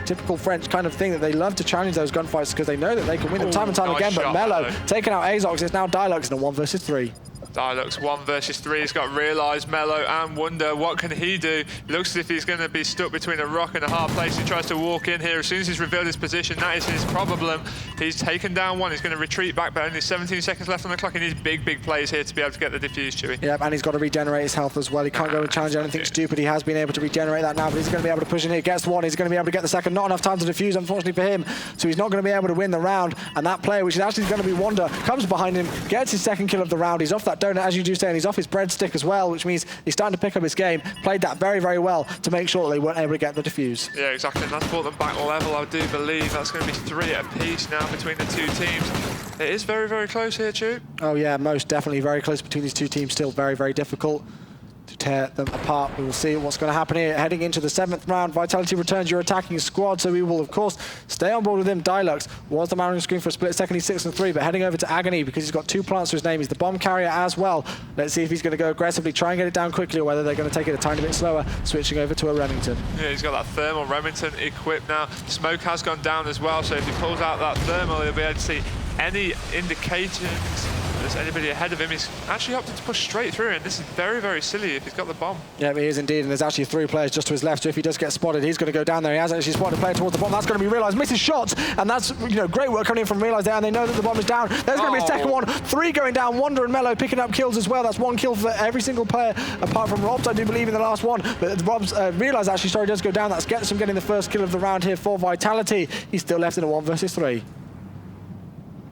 Typical French kind of thing, that they love to challenge those gunfights because they know that they can win them time and time again. But Mello taking out Azox. It's now Dialux in a 1 versus 3. Dialux 1 versus 3. He's got Realize, Mello and Wonder. What can he do? Looks as if he's going to be stuck between a rock and a hard place. He tries to walk in here. As soon as he's revealed his position, that is his problem. He's taken down 1. He's going to retreat back, but only 17 seconds left on the clock. He needs big plays here to be able to get the defuse, Chewy. Yep, and he's got to regenerate his health as well. He can't go and challenge anything stupid. He has been able to regenerate that now, but he's going to be able to push in here. Gets 1. He's going to be able to get the second. Not enough time to defuse, unfortunately for him. So he's not going to be able to win the round. And that player, which is actually going to be Wonder, comes behind him, gets his second kill of the round. He's off that donut, as you do say, and he's off his breadstick as well, which means he's starting to pick up his game. Played that very well to make sure that they weren't able to get the defuse. Yeah, exactly, and that's brought them back level, I do believe. That's going to be 3 apiece now between the 2 teams. It is very close here, Chew. Oh yeah, most definitely very close between these 2 teams. Still very difficult to tear them apart. We will see what's going to happen here. Heading into the 7th round, Vitality returns your attacking squad, so we will, of course, stay on board with him. Dialux was the man on the screen for a split second. He's 6-3, but heading over to Agony because he's got 2 plants to his name. He's the bomb carrier as well. Let's see if he's going to go aggressively, try and get it down quickly, or whether they're going to take it a tiny bit slower, switching over to a Remington. Yeah, he's got that thermal Remington equipped now. Smoke has gone down as well, so if he pulls out that thermal, he'll be able to see any indications there's anybody ahead of him. He's actually opted to push straight through, and this is very silly if he's got the bomb. Yeah, he is indeed, and there's actually 3 players just to his left, so if he does get spotted, he's going to go down there. He has actually spotted a player towards the bomb. That's going to be Realize, misses shots, and that's, you know, great work coming in from Realize there, and they know that the bomb is down. There's going to be a second one. 3 going down. Wonder and Mello picking up kills as well. That's 1 kill for every single player, apart from Robs, I do believe, in the last one. But Robs, Realize actually, sorry, does go down. That's Getsum getting the first kill of the round here for Vitality. He's still left in a 1 versus 3.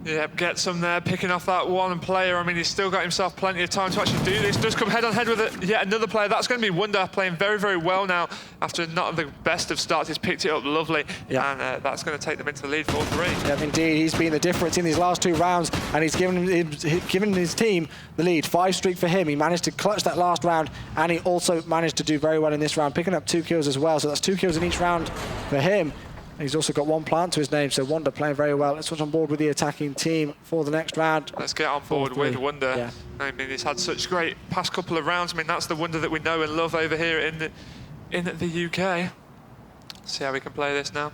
Yep, Getsum there, picking off that 1 player. I mean, he's still got himself plenty of time to actually do this. Does come head on head with it. Yet another player. That's going to be Wonder, playing very well now after not the best of starts. He's picked it up lovely, and that's going to take them into the lead 4-3. Yep, indeed. He's been the difference in these last 2 rounds, and he's given his team the lead. 5 streak for him. He managed to clutch that last round, and he also managed to do very well in this round, picking up 2 kills as well. So that's 2 kills in each round for him. He's also got 1 plant to his name, so Wonder playing very well. Let's switch on board with the attacking team for the next round. Let's get on board with Wonder. Yeah. I mean, he's had such great past couple of rounds. I mean, that's the Wonder that we know and love over here in the UK. See how we can play this now.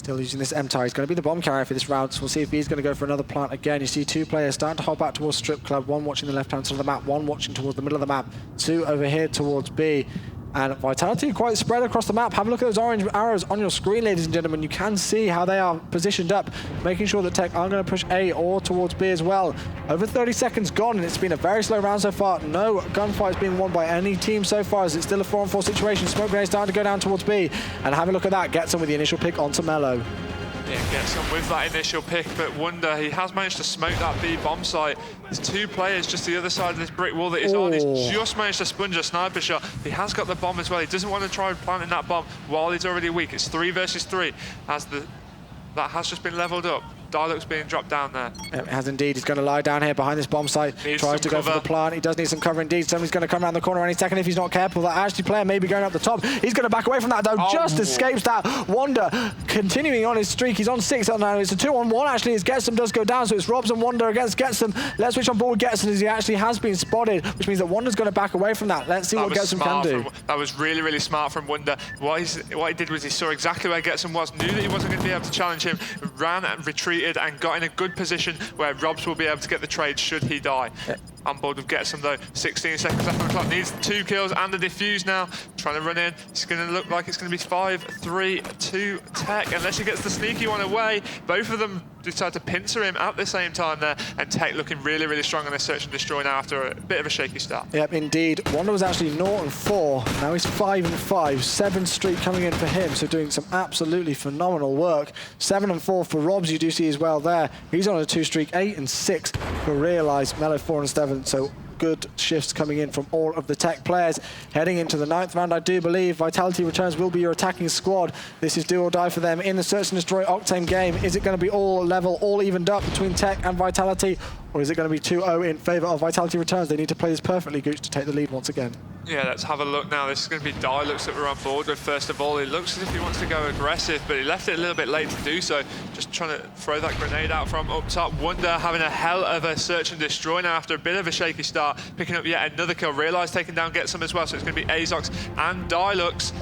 Still using this MTAR. He's going to be the bomb carrier for this round, so we'll see if he's going to go for another plant again. You see two players starting to hop back towards Strip Club, one watching the left-hand side of the map, one watching towards the middle of the map, two over here towards B. And Vitality quite spread across the map. Have a look at those orange arrows on your screen, ladies and gentlemen. You can see how they are positioned up, making sure that TEC are going to push A or towards B as well. Over 30 seconds gone, and it's been a very slow round so far. No gunfights being won by any team so far, as it's still a 4-on-4 situation. Smoke grenade starting to go down towards B. And have a look at that. Gets with the initial pick onto Mellow. Yeah, gets on with that initial pick, but Wonder, he has managed to smoke that B bomb site. There's two players just the other side of this brick wall that he's on. He's just managed to sponge a sniper shot. He has got the bomb as well. He doesn't want to try planting that bomb while he's already weak. It's 3 versus 3 as that has just been leveled up. Dialog's being dropped down there. It has indeed. He's going to lie down here behind this bomb site. Tries to go for the plant. He does need some cover indeed. Somebody's going to come around the corner any second if he's not careful. That Ashley player may be going up the top. He's going to back away from that though. Just escapes that. Wonder continuing on his streak. He's on 6 now. It's a 2-on-1 actually as Getsom does go down. So it's Robs and Wonder against Getsom. Let's switch on board Getsom as he actually has been spotted, which means that Wonder's going to back away from that. Let's see what Getsom can do. That was really, really smart from Wonder. What he did was he saw exactly where Getsom was, knew that he wasn't going to be able to challenge him, ran and retreated and got in a good position where Robs will be able to get the trade should he die. On board with Getsom though, 16 seconds left on the clock, needs 2 kills and the defuse now. Trying to run in, it's going to look like it's going to be 5-3-2 TEC, unless he gets the sneaky one away. Both of them decide to pincer him at the same time there, and TEC looking really, really strong on their search and destroy now after a bit of a shaky start. Yep, indeed. Wonder was actually 0-4, now he's 5-5, 7 streak coming in for him, so doing some absolutely phenomenal work. 7-4 for Robs, you do see as well there. He's on a 2 streak, 8-6 for Realize, Mellow 4-7. So good shifts coming in from all of the TEC players. Heading into the 9th round, I do believe Vitality Returns will be your attacking squad. This is do or die for them in the Search and Destroy Octane game. Is it going to be all level, all evened up between TEC and Vitality, or is it going to be 2-0 in favour of Vitality Returns? They need to play this perfectly, Gooch, to take the lead once again. Yeah, let's have a look now. This is going to be Dialux that we're on board with first of all. It looks as if he wants to go aggressive, but he left it a little bit late to do so. Just trying to throw that grenade out from up top. Wonder having a hell of a search and destroy now after a bit of a shaky start. Picking up yet another kill. Realize taking down Getsom as well, so it's going to be Azox and Dialux.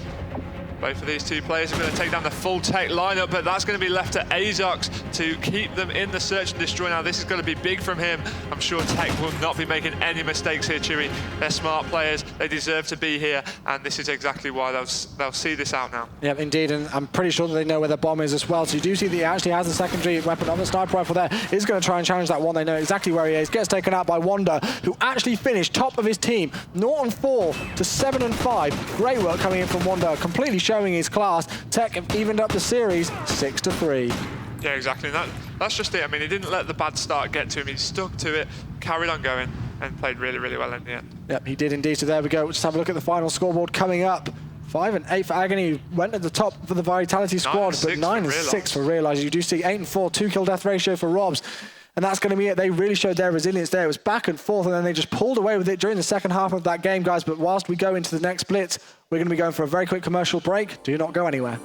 Both of these two players are going to take down the full TEC lineup, but that's going to be left to Azox to keep them in the search and destroy. Now, this is going to be big from him. I'm sure TEC will not be making any mistakes here, Chewy. They're smart players. They deserve to be here, and this is exactly why they'll see this out now. Yep, indeed, and I'm pretty sure that they know where the bomb is as well. So you do see that he actually has a secondary weapon on the sniper rifle there. He's going to try and challenge that one. They know exactly where he is. Gets taken out by Wonder, who actually finished top of his team. 0-4 to 7-5. Great work coming in from Wonder, completely showing his class. TEC have evened up the series 6-3. Yeah, exactly. That's just it. I mean, he didn't let the bad start get to him. He stuck to it, carried on going, and played really, really well in the end. Yep, he did indeed. So there we go. We'll just have a look at the final scoreboard coming up. 5-8 for Agony, went at the top for the Vitality squad, but 9-6 for Realize. You do see 8-4, 2 kill death ratio for Robs. And that's going to be it. They really showed their resilience there. It was back and forth, and then they just pulled away with it during the second half of that game, guys. But whilst we go into the next blitz, we're going to be going for a very quick commercial break. Do not go anywhere.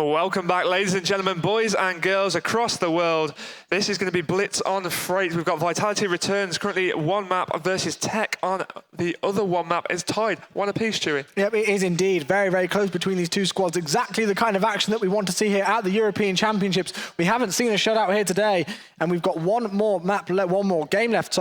Welcome back, ladies and gentlemen, boys and girls across the world. This is going to be Blitz on Freight. We've got Vitality Returns currently one map versus TEC on the other one map. It's tied, one apiece, Chewy. Yep, it is indeed. Very, very close between these two squads. Exactly the kind of action that we want to see here at the European Championships. We haven't seen a shutout here today, and we've got one more game left,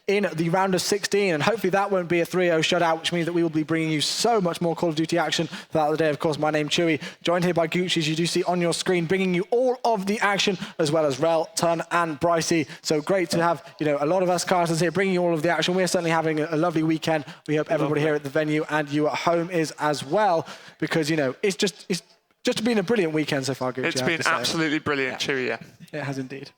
in the round of 16, and hopefully that won't be a 3-0 shutout, which means that we will be bringing you so much more Call of Duty action throughout the day. Of course, my name's Chewy, joined here by Gooch as you do see on your screen, bringing you all of the action, as well as Rel, Tun, and Brycey. So great to have, you know, a lot of us casters here bringing you all of the action. We're certainly having a lovely weekend. We hope everybody here at the venue and you at home is as well, because, you know, it's just been a brilliant weekend so far, Gucci. It's been absolutely brilliant, Chewy, yeah. It has indeed.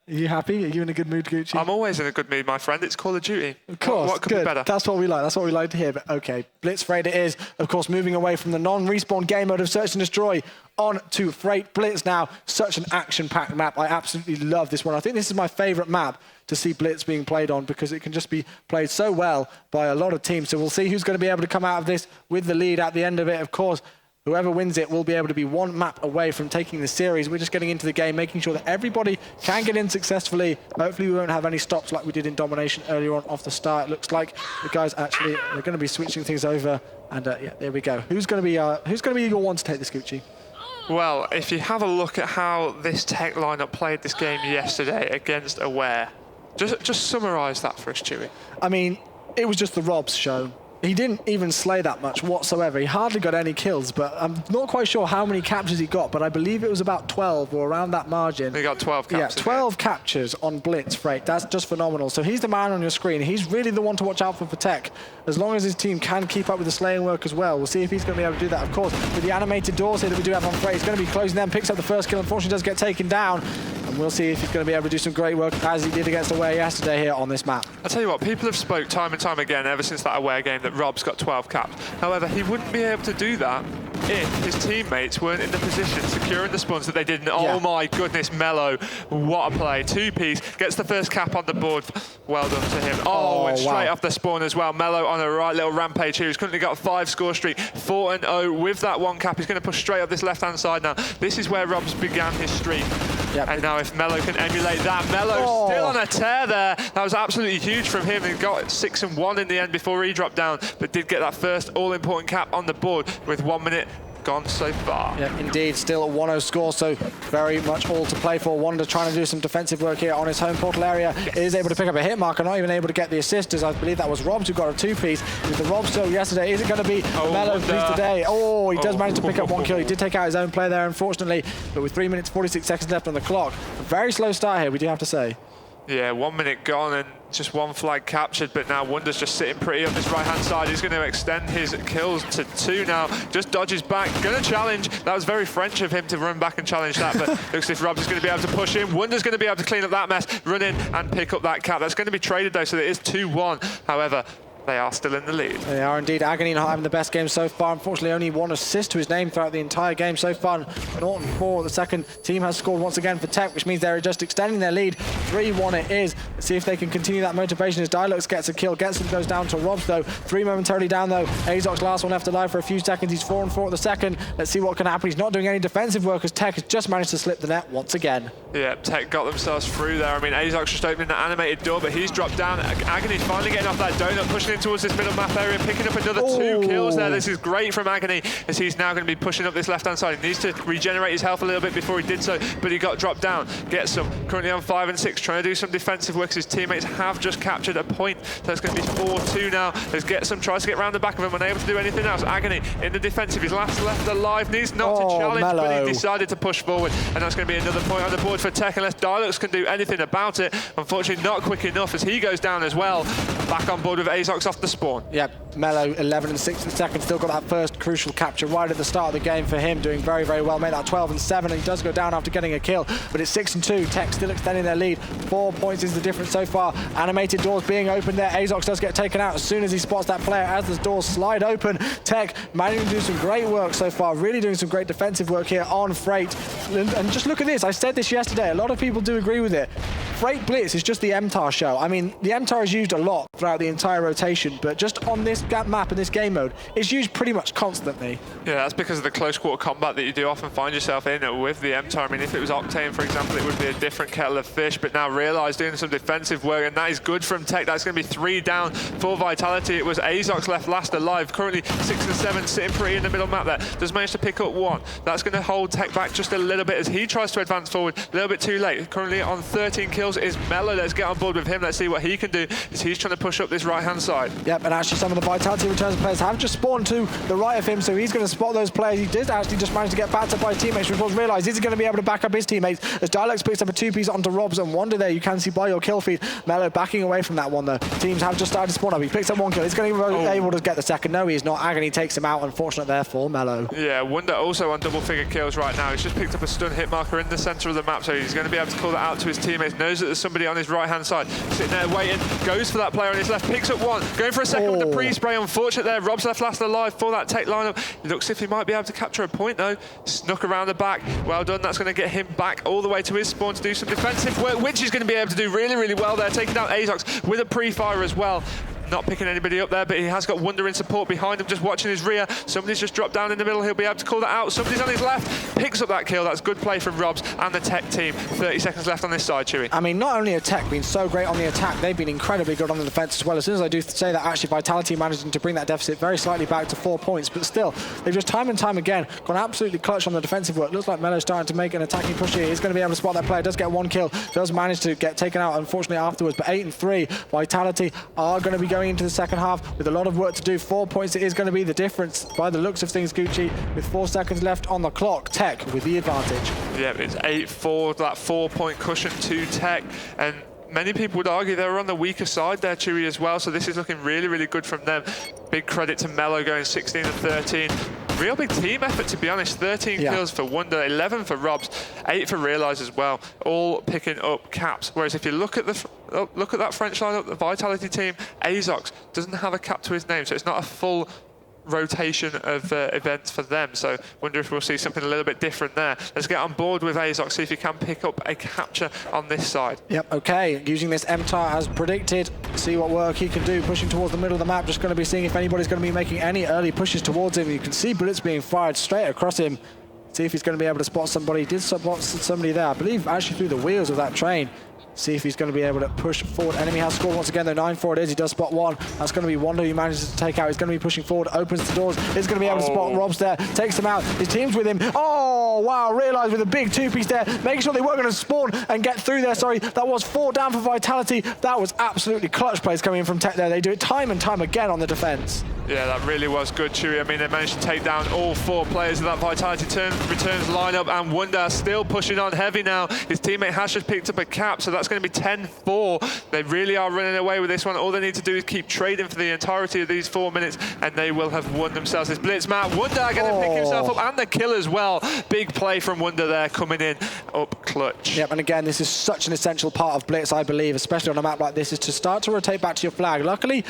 Are you happy? Are you in a good mood, Gucci? I'm always in a good mood, my friend. It's Call of Duty. Of course, what could good. be better? That's what we like. That's what we like to hear. But okay, Blitz Freight it is. Of course, moving away from the non-respawn game mode of Search and Destroy on to Freight Blitz now. Such an action-packed map. I absolutely love this one. I think this is my favorite map to see Blitz being played on, because it can just be played so well by a lot of teams. So we'll see who's going to be able to come out of this with the lead at the end of it. Of course, whoever wins it will be able to be one map away from taking the series. We're just getting into the game, making sure that everybody can get in successfully. Hopefully we won't have any stops like we did in Domination earlier on off the start. It looks like the guys actually are going to be switching things over. And yeah, there we go. Who's going to be your one to take this, Gucci? Well, if you have a look at how this Tech lineup played this game yesterday against Aware, just summarise that for us, Chewy. I mean, it was just the Robs show. He didn't even slay that much whatsoever. He hardly got any kills, but I'm not quite sure how many captures he got, but I believe it was about 12 or around that margin. He got 12 captures. Yeah, 12 captures on Blitz Freight. That's just phenomenal. So he's the man on your screen. He's really the one to watch out for Tech. As long as his team can keep up with the slaying work as well. We'll see if he's going to be able to do that. Of course, with the animated doors here that we do have on Freight, he's going to be closing them, picks up the first kill. Unfortunately, does get taken down. And we'll see if he's going to be able to do some great work as he did against Aware yesterday here on this map. I'll tell you what, people have spoke time and time again ever since that Aware game that Rob's got 12 caps. However, he wouldn't be able to do that if his teammates weren't in the position securing the spawns that they did. And oh my goodness, Mello, what a play. 2-piece, gets the first cap on the board. Well done to him. Oh, went straight off the spawn as well. Mello on a right little rampage here. He's currently got a 5-score streak, 4-0 with that 1 cap. He's going to push straight up this left-hand side now. This is where Rob's began his streak. Yep. And now if Mello can emulate that, Mello still on a tear there. That was absolutely huge from him. He got 6-1 in the end before he dropped down, but did get that first all-important cap on the board with 1 minute gone so far. Yeah, indeed, still a 1-0 score, so very much all to play for. Wonder trying to do some defensive work here on his home portal area. Yes. Is able to pick up a hit marker, not even able to get the assist, as I believe that was Robs who got a 2-piece. With the Robs still yesterday, is it going to be Mello's piece today? Oh, he does manage to pick up 1 kill. He did take out his own player there, unfortunately, but with 3 minutes 46 seconds left on the clock. A very slow start here, we do have to say. Yeah, 1 minute gone and just 1 flag captured, but now Wonder's just sitting pretty on this right-hand side. He's going to extend his kills to 2 now. Just dodges back, going to challenge. That was very French of him to run back and challenge that, but looks as if Robs is going to be able to push in. Wonder's going to be able to clean up that mess, run in and pick up that cap. That's going to be traded though, so it is 2-1. However, they are still in the lead. They are indeed. Agony not having the best game so far. Unfortunately, only 1 assist to his name throughout the entire game so far. Norton 4. The second team has scored once again for Tech, which means they're just extending their lead. 3-1 it is. Let's see if they can continue that motivation as Dialux gets a kill. Gets him, goes down to Robs though. 3 momentarily down though. Azox last one left alive for a few seconds. He's 4-4 at the second. Let's see what can happen. He's not doing any defensive work as Tech has just managed to slip the net once again. Yeah, Tech got themselves through there. I mean, Azox just opening the animated door, but he's dropped down. Agony finally getting off that donut, pushing in towards this middle map area, picking up another 2 kills there. This is great from Agony, as he's now going to be pushing up this left-hand side. He needs to regenerate his health a little bit before he did so, but he got dropped down. Gets some, currently on 5 and 6, trying to do some defensive work. His teammates have just captured a point, so it's going to be 4-2 now. As Getsum tries to get round the back of him, unable to do anything else. Agony in the defensive, he's last left alive, needs not to challenge, but he decided to push forward, and that's going to be another point on the board for Tech, unless Dialux can do anything about it. Unfortunately, not quick enough, as he goes down as well. Back on board with Azox off the spawn. Yep, Mello 11 and 6 in the second, still got that first crucial capture right at the start of the game for him, doing very, very well. Made that 12 and 7, and he does go down after getting a kill, but it's 6 and 2. Tech still extending their lead. 4 points is the difference so far. Animated doors being opened there. Azox does get taken out as soon as he spots that player. As the doors slide open, Tech managing to do some great work so far, really doing some great defensive work here on Freight. And just look at this, I said this yesterday, a lot of people do agree with it. Freight Blitz is just the MTAR show. I mean, the MTAR is used a lot throughout the entire rotation, but just on this map and this game mode, it's used pretty much constantly. Yeah, that's because of the close quarter combat that you do often find yourself in with the MTAR. I mean, if it was Octane, for example, it would be a different kettle of fish, but now Realize doing some defensive work, and that is good from Tech. That's going to be 3 down for Vitality. It was Azox left last alive, currently 6 and 7, sitting pretty in the middle map there. Does manage to pick up 1. That's going to hold Tech back just a little bit as he tries to advance forward. A little bit too late. Currently on 13 kills kills is Mello. Let's get on board with him. Let's see what he can do as he's trying to push up this right-hand side. Yep, and actually some of the Vitality Returns players have just spawned to the right of him, so he's going to spot those players. He did actually just manage to get backed up by his teammates, which was realised he's going to be able to back up his teammates as Dialux picks up a 2-piece onto Robs and Wonder there. You can see by your kill feed, Mello backing away from that one though. Teams have just started to spawn up. He picks up 1 kill. He's going to be able to get the second. No, he's not. Agony takes him out. Unfortunate there for Mello. Yeah, Wonder also on double-figure kills right now. He's just picked up a stun hit marker in the centre of the map, so he's going to be able to call that out to his teammates. Knows that there's somebody on his right-hand side sitting there waiting. Goes for that player on his left. Picks up 1. Going for a second with the pre-spray. Unfortunate there. Rob's last alive for that tech lineup. Looks if he might be able to capture a point though. Snuck around the back. Well done. That's going to get him back all the way to his spawn to do some defensive work, which he's going to be able to do really, really well there. Taking out Azox with a pre-fire as well. Not picking anybody up there, but he has got Wonder in support behind him, just watching his rear. Somebody's just dropped down in the middle. He'll be able to call that out. Somebody's on his left. Picks up that kill. That's good play from Robs and the Tech team. 30 seconds left on this side, Chewy. I mean, not only have Tech been so great on the attack, they've been incredibly good on the defense as well. As soon as I do say that, actually, Vitality managing to bring that deficit very slightly back to 4 points, but still, they've just time and time again gone absolutely clutch on the defensive work. Looks like Mello's starting to make an attacking push here. He's going to be able to spot that player. Does get 1 kill. Does manage to get taken out, unfortunately, afterwards. But 8 and 3, Vitality are going to be going into the second half with a lot of work to do. 4 points, it is going to be the difference by the looks of things, Gucci, with 4 seconds left on the clock. Tech with the advantage. Yeah, it's 8-4, that 4-point cushion to Tech, and many people would argue they were on the weaker side there, Chewy, as well, so this is looking really, really good from them. Big credit to Mello going 16 and 13. Real big team effort, to be honest. 13 kills for Wonder, 11 for Robs, 8 for Realize as well, all picking up caps. Whereas if you look at that French lineup, the Vitality team, Azox doesn't have a cap to his name, so it's not a full rotation of events for them, so wonder if we'll see something a little bit different there. Let's get on board with Azox, see if he can pick up a capture on this side. Yep, okay, using this MTAR as predicted, see what work he can do, pushing towards the middle of the map, just going to be seeing if anybody's going to be making any early pushes towards him. You can see bullets being fired straight across him. See if he's going to be able to spot somebody. He did spot somebody there, I believe actually through the wheels of that train. See if he's going to be able to push forward. Enemy has scored once again, though. 9-4 it is. He does spot 1. That's going to be Wonder who manages to take out. He's going to be pushing forward, opens the doors. He's going to be able to spot Robs there, takes him out. His team's with him. Oh, wow. Realize with a big 2-piece there, making sure they weren't going to spawn and get through there. Sorry, that was 4 down for Vitality. That was absolutely clutch plays coming in from Tech there. They do it time and time again on the defense. Yeah, that really was good, Chewy. I mean, they managed to take down all 4 players of that Vitality returns lineup, and Wonder still pushing on heavy now. His teammate has just picked up a cap, so that's going to be 10-4. They really are running away with this one. All they need to do is keep trading for the entirety of these 4 minutes, and they will have won themselves this blitz map. Wonder going to pick himself up, and the kill as well. Big play from Wonder there, coming in up clutch. Yep, and again, this is such an essential part of blitz, I believe, especially on a map like this, is to start to rotate back to your flag. Luckily,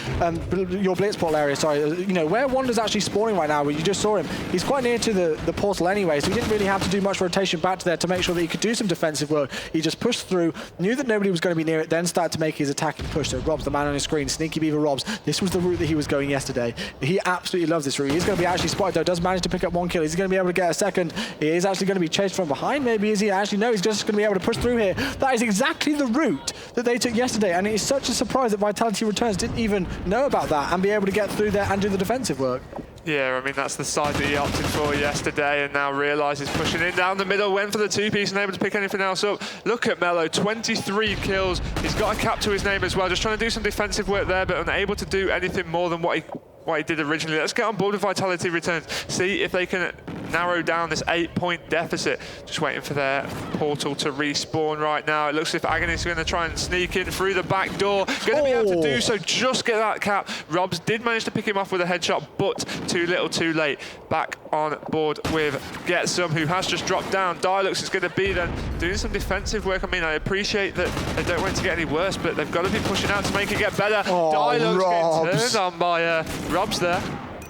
your blitz portal area, sorry, you know, where Wonder's actually spawning right now, where you just saw him, he's quite near to the portal anyway, so he didn't really have to do much rotation back to there to make sure that he could do some defensive work. He just pushed through, knew that nobody was going to be near it, then started to make his attacking push. So Robs, the man on his screen, Sneaky Beaver Robs, this was the route that he was going yesterday. He absolutely loves this route. He's going to be actually spotted though, does manage to pick up 1 kill. He's going to be able to get a second. He is actually going to be chased from behind, maybe, is he? Actually, no, he's just going to be able to push through here. That is exactly the route that they took yesterday, and it is such a surprise that Vitality Returns didn't even know about that and be able to get through there and do the defensive work. Yeah, I mean, that's the side that he opted for yesterday, and now realises pushing in down the middle, went for the 2-piece and able to pick anything else up. Look at Mello, 23 kills. He's got a cap to his name as well, just trying to do some defensive work there, but unable to do anything more than what he did originally. Let's get on board with Vitality Returns, see if they can narrow down this 8-point deficit. Just waiting for their portal to respawn right now. It looks as if Agony's going to try and sneak in through the back door. Going to be able to do so, just get that cap. Robs did manage to pick him off with a headshot, but too little too late. Back on board with Get Some, who has just dropped down. Dialux is going to be then doing some defensive work. I mean, I appreciate that they don't want it to get any worse, but they've got to be pushing out to make it get better. Dialux getting turned on by Robs there.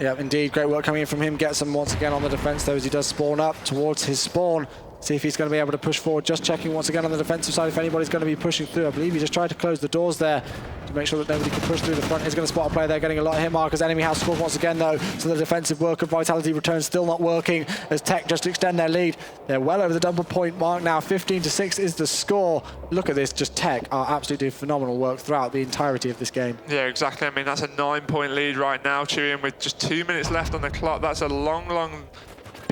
Yeah, indeed. Great work coming in from him. Gets him once again on the defense, though, as he does spawn up towards his spawn. See if he's going to be able to push forward. Just checking once again on the defensive side if anybody's going to be pushing through. I believe he just tried to close the doors there to make sure that nobody can push through the front. He's going to spot a player there, getting a lot of hit markers. Enemy has scored once again, though, so the defensive work of Vitality Returns still not working as Tech just extend their lead. They're well over the double point mark now. 15-6 is the score. Look at this. Just Tech are absolutely doing phenomenal work throughout the entirety of this game. Yeah, exactly. I mean, that's a 9-point lead right now, Chewy, with just 2 minutes left on the clock. That's a long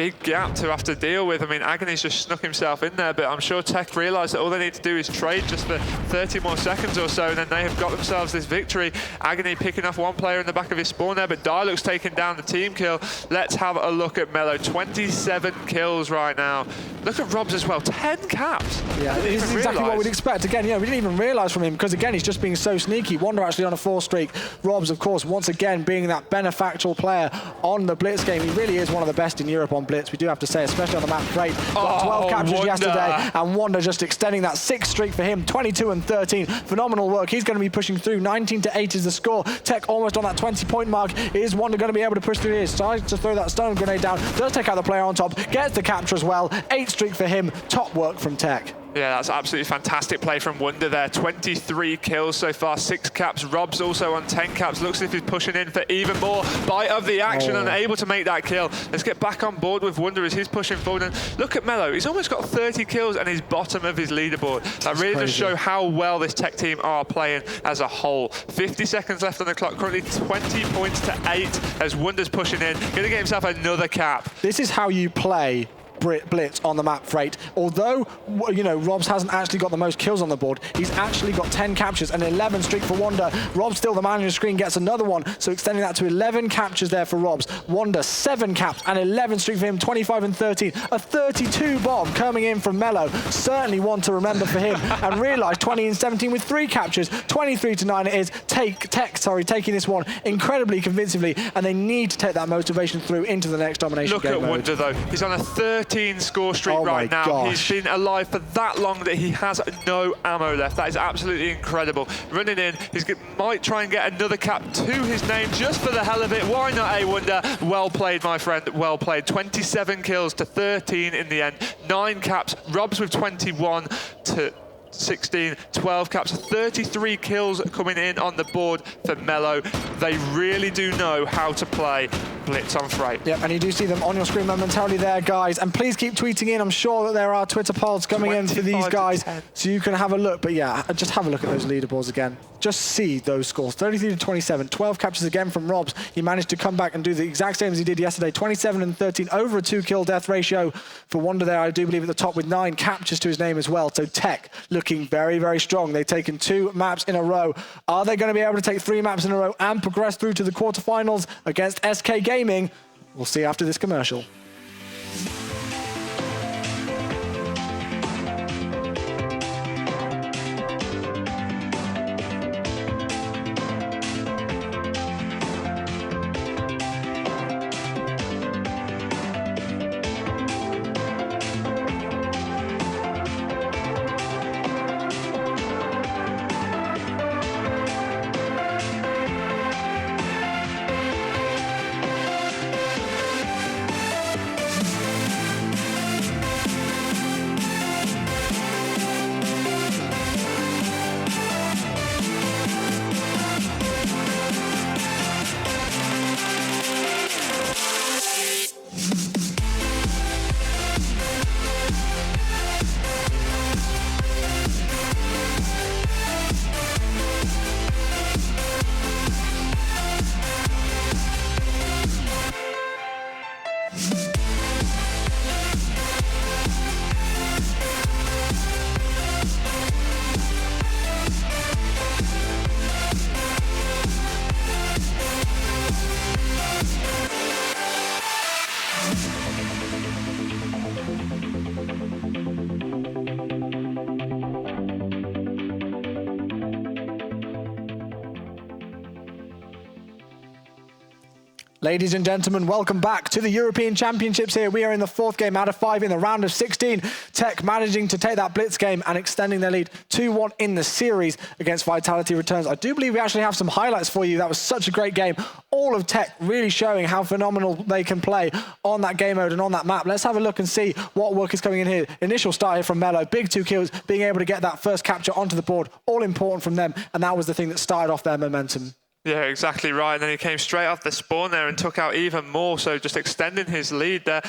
big gap to have to deal with. I mean, Agony's just snuck himself in there, but I'm sure TEC realised that all they need to do is trade just for 30 more seconds or so, and then they have got themselves this victory. Agony picking off one player in the back of his spawn there, but Dialog's taking down the team kill. Let's have a look at Mello. 27 kills right now. Look at Robs as well, 10 caps. Yeah, this is exactly what we'd expect. Again, we didn't even realise from him, because again, he's just being so sneaky. Wonder actually on a 4 streak. Robs, of course, once again being that benefactor player on the Blitz game. He really is one of the best in Europe on Blitz, we do have to say, especially on the map. Great. Got 12 captures yesterday, and Wonder just extending that 6th streak for him, 22 and 13. Phenomenal work. He's going to be pushing through. 19 to 8 is the score. TEC almost on that 20-point mark. Is Wonder going to be able to push through here? Tries to throw that stun grenade down. Does take out the player on top. Gets the capture as well. 8th streak for him. Top work from TEC. Yeah, that's absolutely fantastic play from Wonder there. 23 kills so far, 6 caps. Rob's also on 10 caps. Looks as if he's pushing in for even more. Bite of the action, unable to make that kill. Let's get back on board with Wonder as he's pushing forward. And look at Mello. He's almost got 30 kills and he's bottom of his leaderboard. That really does show how well this TEC team are playing as a whole. 50 seconds left on the clock. Currently 20 points to 8 as Wonder's pushing in. Going to get himself another cap. This is how you play Blitz on the map, Freight. Although, Robs hasn't actually got the most kills on the board, he's actually got 10 captures and 11 streak for Wonder. Rob's still the man on the screen, gets another one, so extending that to 11 captures there for Robs. Wonder, 7 caps and 11 streak for him, 25 and 13. A 32 bomb coming in from Mello. Certainly one to remember for him. And realise 20 and 17 with 3 captures. 23 to 9 it is. TEC, taking this one incredibly convincingly, and they need to take that motivation through into the next domination game Look at mode. Wonder though. He's on a 13 score streak right now. Gosh. He's been alive for that long that he has no ammo left. That is absolutely incredible. Running in, might try and get another cap to his name just for the hell of it. Why not, A Wonder? Well played, my friend. Well played. 27 kills to 13 in the end. 9 caps. Robs with 21 to 16, 12 caps, 33 kills coming in on the board for Mello. They really do know how to play Blitz on Freight. Yep, and you do see them on your screen momentarily there, guys. And please keep tweeting in. I'm sure that there are Twitter polls coming in for these guys, so you can have a look. But yeah, just have a look at those leaderboards again. Just see those scores. 33 to 27, 12 captures again from Robs. He managed to come back and do the exact same as he did yesterday. 27 and 13, over a 2-kill death ratio for Wonder there, I do believe, at the top with 9 captures to his name as well. So TEC looking very, very strong. They've taken 2 maps in a row. Are they going to be able to take 3 maps in a row and progress through to the quarterfinals against SK Gaming? We'll see after this commercial. Ladies and gentlemen, welcome back to the European Championships here. We are in the 4th game out of 5 in the round of 16. TEC managing to take that Blitz game and extending their lead 2-1 in the series against Vitality Returns. I do believe we actually have some highlights for you. That was such a great game. All of TEC really showing how phenomenal they can play on that game mode and on that map. Let's have a look and see what work is coming in here. Initial start here from Mello. Big 2 kills, being able to get that first capture onto the board. All important from them, and that was the thing that started off their momentum. Yeah, exactly right. And then he came straight off the spawn there and took out even more, so just extending his lead there.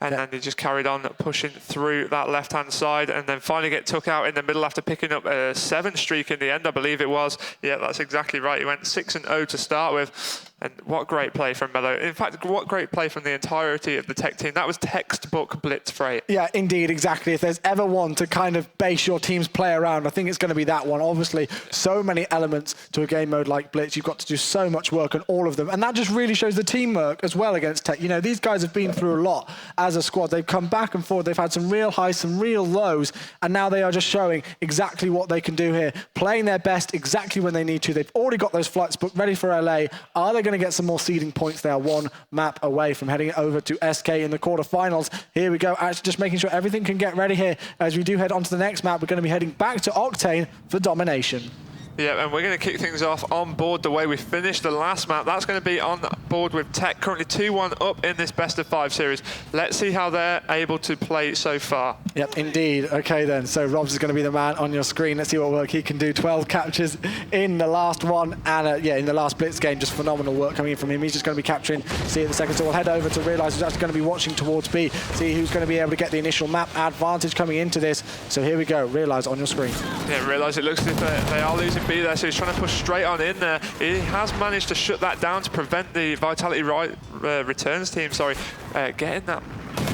And then he just carried on pushing through that left-hand side and then finally get took out in the middle after picking up a 7 streak in the end, I believe it was. Yeah, that's exactly right. He went 6-0 to start with. And what great play from Mello. In fact, what great play from the entirety of the Tech team. That was textbook blitz freight. Yeah, indeed, exactly. If there's ever one to kind of base your team's play around, I think it's going to be that one. Obviously, so many elements to a game mode like Blitz. You've got to do so much work on all of them. And that just really shows the teamwork as well against Tech. You know, these guys have been through a lot as a squad. They've come back and forth. They've had some real highs, some real lows. And now they are just showing exactly what they can do here. Playing their best exactly when they need to. They've already got those flights booked ready for LA. Are they going to get some more seeding points? They are one map away from heading over to SK in the quarterfinals. Here we go, actually just making sure everything can get ready here. As we do head on to the next map, we're going to be heading back to Octane for domination. Yeah, and we're going to kick things off on board the way we finished the last map. That's going to be on board with Tech, currently 2-1 up in this best of 5 series. Let's see how they're able to play so far. Yep, indeed. Okay then, so Robs is going to be the man on your screen. Let's see what work he can do. 12 captures in the last one, and yeah, in the last Blitz game, just phenomenal work coming in from him. He's just going to be capturing C at the second, so we'll head over to Realize who's actually going to be watching towards B, see who's going to be able to get the initial map advantage coming into this. So here we go, Realize on your screen. Yeah, Realize it looks as if they are losing B there, so he's trying to push straight on in there. He has managed to shut that down to prevent the Vitality returns team, getting that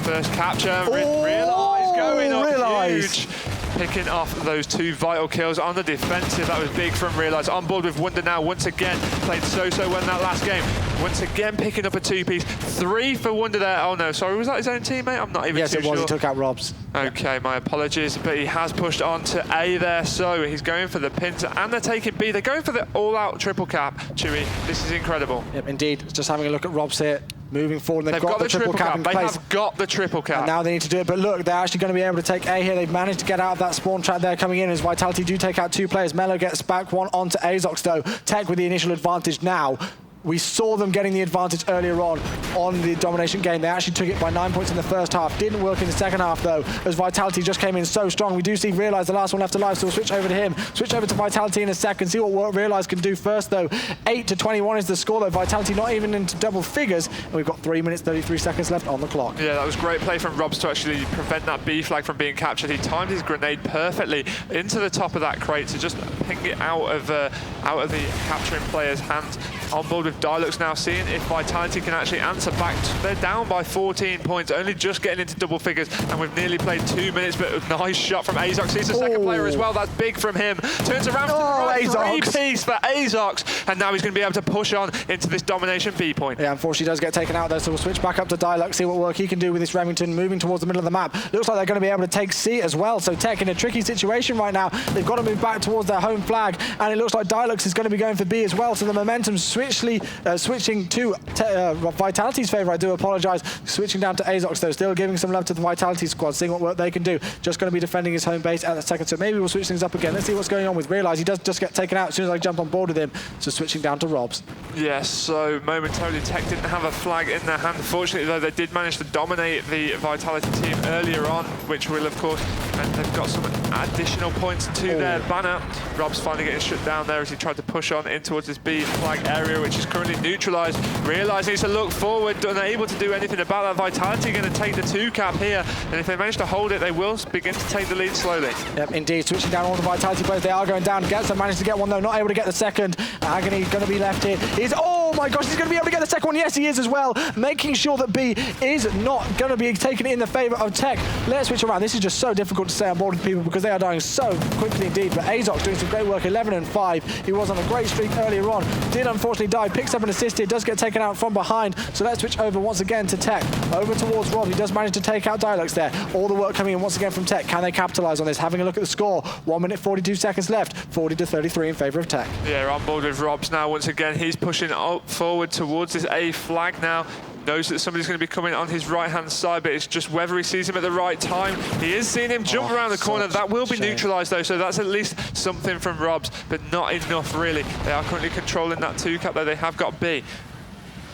first capture. Realize going up huge. Picking off those 2 vital kills on the defensive. That was big from Realize. On board with Wunder now, once again, played so well in that last game. Once again, picking up a 2-piece. 3 for Wunder there. Oh no, sorry, was that his own teammate? I'm not even too sure. Yes, it was. He took out Robs. Okay, my apologies, but he has pushed on to A there, so he's going for the pincer, and they're taking B. They're going for the all-out triple cap. Chewy, this is incredible. Yep, indeed. Just having a look at Robs here. Moving forward, they've got the triple cap in place. They have got the triple cap. And now they need to do it, but look, they're actually going to be able to take A here. They've managed to get out of that spawn trap there coming in as Vitality do take out 2 players. Mello gets back one onto Azox though. Tech with the initial advantage now. We saw them getting the advantage earlier on the domination game. They actually took it by 9 points in the first half. Didn't work in the second half, though, as Vitality just came in so strong. We do see Realize, the last one left alive, so we'll switch over to him. Switch over to Vitality in a second. See what Realize can do first, though. 8-21 is the score, though. Vitality not even into double figures. And we've got 3 minutes, 33 seconds left on the clock. Yeah, that was great play from Robs to actually prevent that B flag from being captured. He timed his grenade perfectly into the top of that crate to just ping it out of the capturing player's hands. On board with Dilux now, seeing if Vitality can actually answer back. They're down by 14 points, only just getting into double figures, and we've nearly played 2 minutes, but a nice shot from Azox. He's the second player as well. That's big from him. Turns around to the right, 3-piece for Azox, and now he's going to be able to push on into this domination B point. Yeah, unfortunately does get taken out though, so we'll switch back up to Dilux, see what work he can do with this Remington, moving towards the middle of the map. Looks like they're going to be able to take C as well, so Tech in a tricky situation right now. They've got to move back towards their home flag, and it looks like Dilux is going to be going for B as well, so the momentum switching to Vitality's favour, I do apologise. Switching down to Azox though, still giving some love to the Vitality squad, seeing what work they can do. Just going to be defending his home base at the second, so maybe we'll switch things up again. Let's see what's going on with Realize. He does just get taken out as soon as I jump on board with him, so switching down to Robs. Yes, so momentarily Tech didn't have a flag in their hand. Fortunately though, they did manage to dominate the Vitality team earlier on, which will of course, and they've got some additional points to their banner. Robs finally getting shut down there as he tried to push on in towards this B flag area, which is currently neutralised. Realize needs to look forward, unable to do anything about that. Vitality going to take the 2 cap here, and if they manage to hold it, they will begin to take the lead slowly. Yep, indeed. Switching down all the Vitality players, they are going down. Getza managed to get one though, not able to get the second. Agony going to be left here. Oh my gosh, he's going to be able to get the second one. Yes, he is as well, making sure that B is not going to be taken in the favour of Tech. Let's switch around. This is just so difficult to stay on board with people because they are dying so quickly indeed. But Azox doing some great work, 11 and 5. He was on a great streak earlier on, did unfortunately die, picks up an assist here, does get taken out from behind. So let's switch over once again to Tech. Over towards Rob. He does manage to take out Dilux there. All the work coming in once again from Tech. Can they capitalise on this? Having a look at the score. 1 minute 42 seconds left. 40-33 in favour of Tech. Yeah, on board with Robs now. Once again, he's pushing up forward towards this A flag now. Knows that somebody's going to be coming on his right-hand side, but it's just whether he sees him at the right time. He is seeing him jump around the corner. That will be neutralised, though, so that's at least something from Robs, but not enough, really. They are currently controlling that 2 cap, though. They have got B.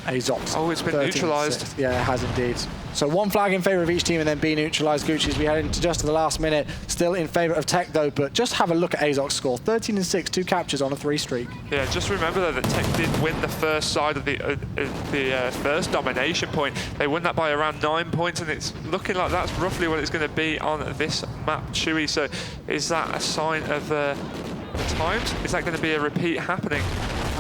Azox. Oh, it's been neutralised. Yeah, it has indeed. So 1 flag in favour of each team and then B neutralised. Gucci's we head into just to the last minute. Still in favour of Tech though, but just have a look at Azox's score. 13 and 6, 2 captures on a 3 streak. Yeah, just remember though that Tech did win the first side of the first domination point. They won that by around 9 points, and it's looking like that's roughly what it's going to be on this map, Chewy. So is that a sign of the times? Is that going to be a repeat happening?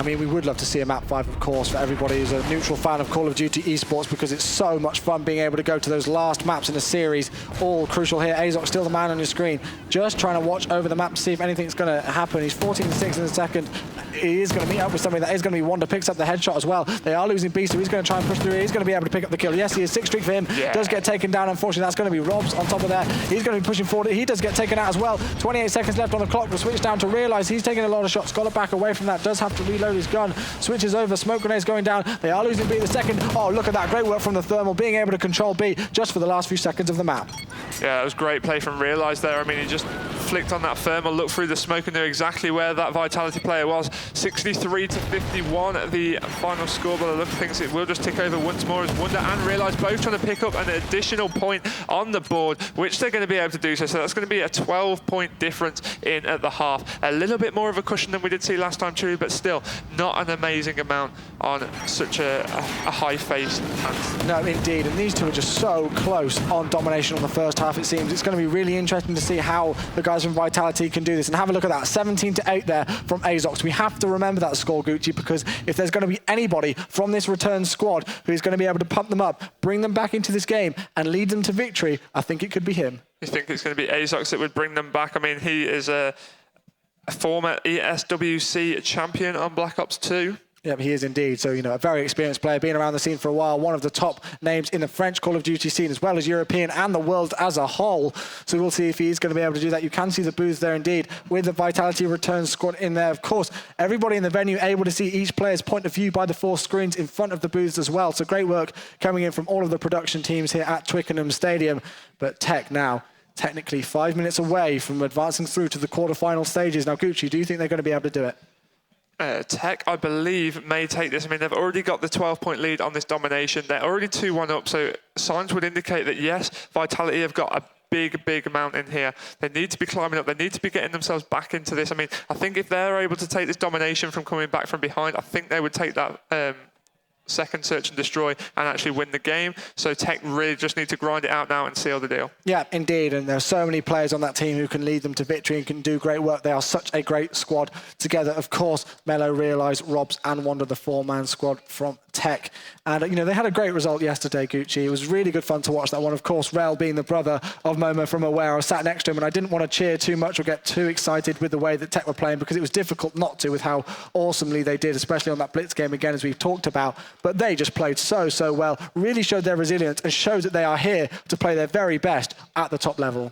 I mean, we would love to see a map 5, of course, for everybody who's a neutral fan of Call of Duty esports, because it's so much fun being able to go to those last maps in the series. All crucial here. Azok still the man on your screen, just trying to watch over the map to see if anything's going to happen. He's 14-6 in the second. He is going to meet up with somebody. That is going to be Wanda. Picks up the headshot as well. They are losing B, so he's going to try and push through. He's going to be able to pick up the kill. Yes, he is. 6 streak for him. Yeah. Does get taken down. Unfortunately, that's going to be Robs on top of there. He's going to be pushing forward. He does get taken out as well. 28 seconds left on the clock. We'll switch down to realize he's taking a lot of shots. Got to back away from that. Does have to reload his gun. Switches over. Smoke grenades going down. They are losing B the second. Oh, look at that. Great work from the Thermal, being able to control B just for the last few seconds of the map. Yeah, it was great play from Realize there. I mean, he just flicked on that Thermal, looked through the smoke and knew exactly where that Vitality player was. 63-51, the final score. But I look thinks it will just tick over once more as Wonder and Realize both trying to pick up an additional point on the board, which they're going to be able to do so. So that's going to be a 12-point difference in at the half. A little bit more of a cushion than we did see last time, Chewy, but still not an amazing amount on such a high-faced hand. No, indeed. And these two are just so close on domination on the first half, it seems. It's going to be really interesting to see how the guys from Vitality can do this. And have a look at that, 17-8 there from Azox. We have to remember that score, Gucci, because if there's going to be anybody from this return squad who's going to be able to pump them up, bring them back into this game, and lead them to victory, I think it could be him. You think it's going to be Azox that would bring them back? I mean, he is a former ESWC champion on Black Ops 2. Yeah, he is indeed. So, you know, a very experienced player, been around the scene for a while, one of the top names in the French Call of Duty scene, as well as European and the world as a whole. So we'll see if he's going to be able to do that. You can see the booth there indeed, with the Vitality return squad in there. Of course, everybody in the venue able to see each player's point of view by the 4 screens in front of the booths as well. So great work coming in from all of the production teams here at Twickenham Stadium. But TEC now technically 5 minutes away from advancing through to the quarterfinal stages. Now, Gucci, do you think they're going to be able to do it? TEC, I believe, may take this. I mean, they've already got the 12-point lead on this domination. They're already 2-1 up, so signs would indicate that, yes, Vitality have got a big amount in here. They need to be climbing up. They need to be getting themselves back into this. I mean, I think if they're able to take this domination from coming back from behind, I think they would take that second search and destroy and actually win the game. So TEC really just need to grind it out now and seal the deal. Yeah, indeed. And there's so many players on that team who can lead them to victory and can do great work. They are such a great squad together. Of course, Mello, Realize, Robs and Wanda, the 4-man squad from TEC. And, you know, they had a great result yesterday, Gucci. It was really good fun to watch that one. Of course, Rel being the brother of Momo from Aware, I was sat next to him and I didn't want to cheer too much or get too excited with the way that TEC were playing, because it was difficult not to with how awesomely they did, especially on that Blitz game again, as we've talked about. But they just played so well, really showed their resilience and showed that they are here to play their very best at the top level.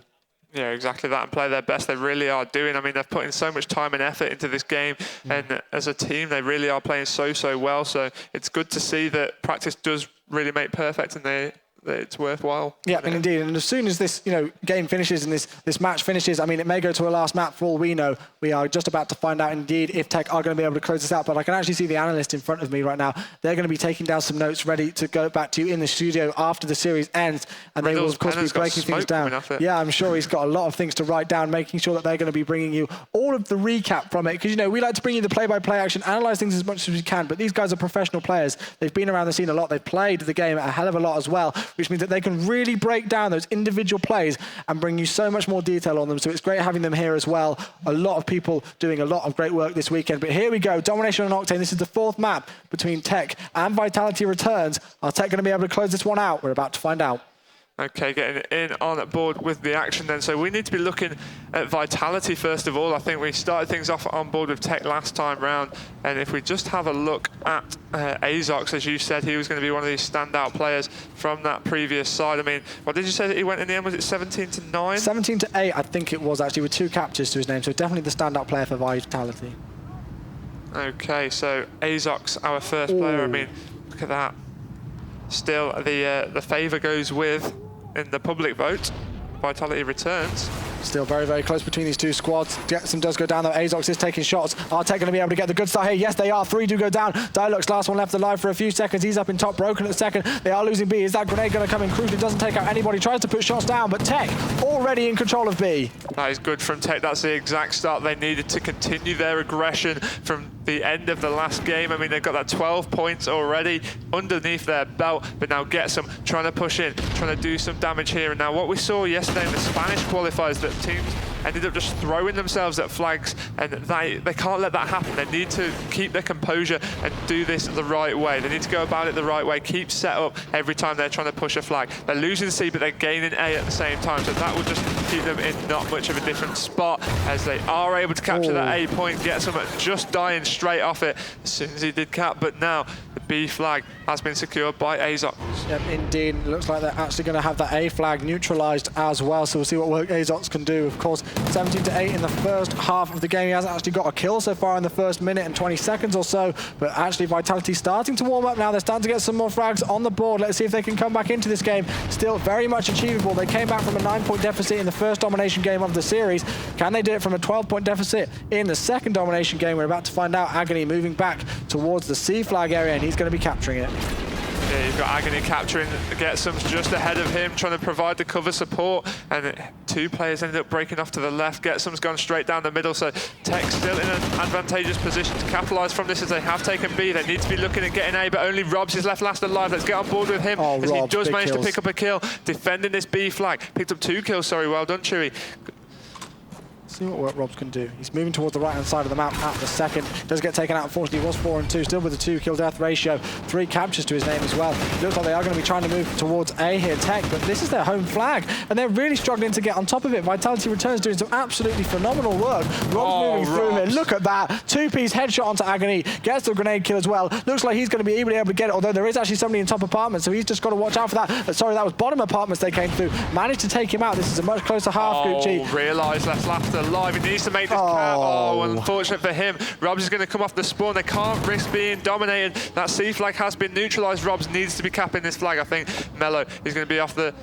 Yeah, exactly that, and play their best. They really are doing. I mean, they've put in so much time and effort into this game, and as a team, they really are playing so well. So it's good to see that practice does really make perfect, and it's worthwhile. Yeah, and indeed. And as soon as this, you know, game finishes and this match finishes, I mean, it may go to a last map for all we know. We are just about to find out indeed if TEC are going to be able to close this out. But I can actually see the analyst in front of me right now. They're going to be taking down some notes ready to go back to you in the studio after the series ends. And they will, of course, be breaking things down. Yeah, I'm sure he's got a lot of things to write down, making sure that they're going to be bringing you all of the recap from it. Because, you know, we like to bring you the play-by-play action, analyze things as much as we can. But these guys are professional players. They've been around the scene a lot. They've played the game a hell of a lot as well, which means that they can really break down those individual plays and bring you so much more detail on them. So it's great having them here as well. A lot of people doing a lot of great work this weekend. But here we go, domination on Octane. This is the 4th map between TEC and Vitality returns. Are TEC going to be able to close this one out? We're about to find out. Okay, getting in on board with the action then. So we need to be looking at Vitality first of all. I think we started things off on board with TEC last time round. And if we just have a look at Azox, as you said, he was going to be one of these standout players from that previous side. I mean, what did you say that he went in the end? Was it 17-9? 17-8, I think it was actually, with 2 captures to his name. So definitely the standout player for Vitality. Okay, so Azox, our first player. I mean, look at that. Still, the favour goes with, in the public vote, Vitality returns. Still very close between these two squads. Jackson does go down though. Azox is taking shots. Are TEC going to be able to get the good start here? Yes, they are. 3 do go down. Dialog's last one left alive for a few seconds. He's up in top, broken at the second. They are losing B. Is that grenade going to come in? Crucial doesn't take out anybody. Tries to put shots down, but TEC already in control of B. That is good from TEC. That's the exact start they needed to continue their aggression from the end of the last game. I mean, they've got that 12 points already underneath their belt, but now gets them trying to push in, trying to do some damage here. And now what we saw yesterday in the Spanish qualifiers, that teams ended up just throwing themselves at flags, and they can't let that happen. They need to keep their composure and do this the right way. They need to go about it the right way, keep set up every time they're trying to push a flag. They're losing C, but they're gaining A at the same time, so that will just keep them in not much of a different spot, as they are able to capture that A point, get some just dying straight off it as soon as he did cap, but now the B flag has been secured by Azox. Yep, indeed. It looks like they're actually going to have that A flag neutralized as well, so we'll see what work Azox can do. Of course, 17-8 in the first half of the game. He hasn't actually got a kill so far in the first minute and 20 seconds or so, but actually Vitality starting to warm up now. They're starting to get some more frags on the board. Let's see if they can come back into this game. Still very much achievable. They came back from a 9-point deficit in the first domination game of the series. Can they do it from a 12-point deficit in the second domination game? We're about to find out. Agony moving back towards the C flag area, and he's going to be capturing it. Yeah, you've got Agony capturing, Getsum's just ahead of him, trying to provide the cover support, and two players ended up breaking off to the left. Getsum's gone straight down the middle, so TEC still in an advantageous position to capitalise from this as they have taken B. They need to be looking at getting A, but only Robs is left alive. Let's get on board with him, as he does manage to pick up a kill, defending this B flag. Picked up 2 kills, sorry, well done, Chewy. See what work Robs can do. He's moving towards the right-hand side of the map at the second. Does get taken out, unfortunately. He was 4 and 2, still with a 2 kill death ratio. 3 captures to his name as well. Looks like they are going to be trying to move towards A here, TEC, but this is their home flag, and they're really struggling to get on top of it. Vitality Returns doing some absolutely phenomenal work. Robs moving through here. Look at that. 2-piece headshot onto Agony. Gets the grenade kill as well. Looks like he's going to be able to get it, although there is actually somebody in top apartment, so he's just got to watch out for that. Sorry, that was bottom apartments they came through. Managed to take him out. This is a much closer half, Gucci. Realised that's left alive. He needs to make this cap. Oh, unfortunate for him. Robs is going to come off the spawn. They can't risk being dominated. That C flag has been neutralised. Robs needs to be capping this flag. I think Mello is going to be off the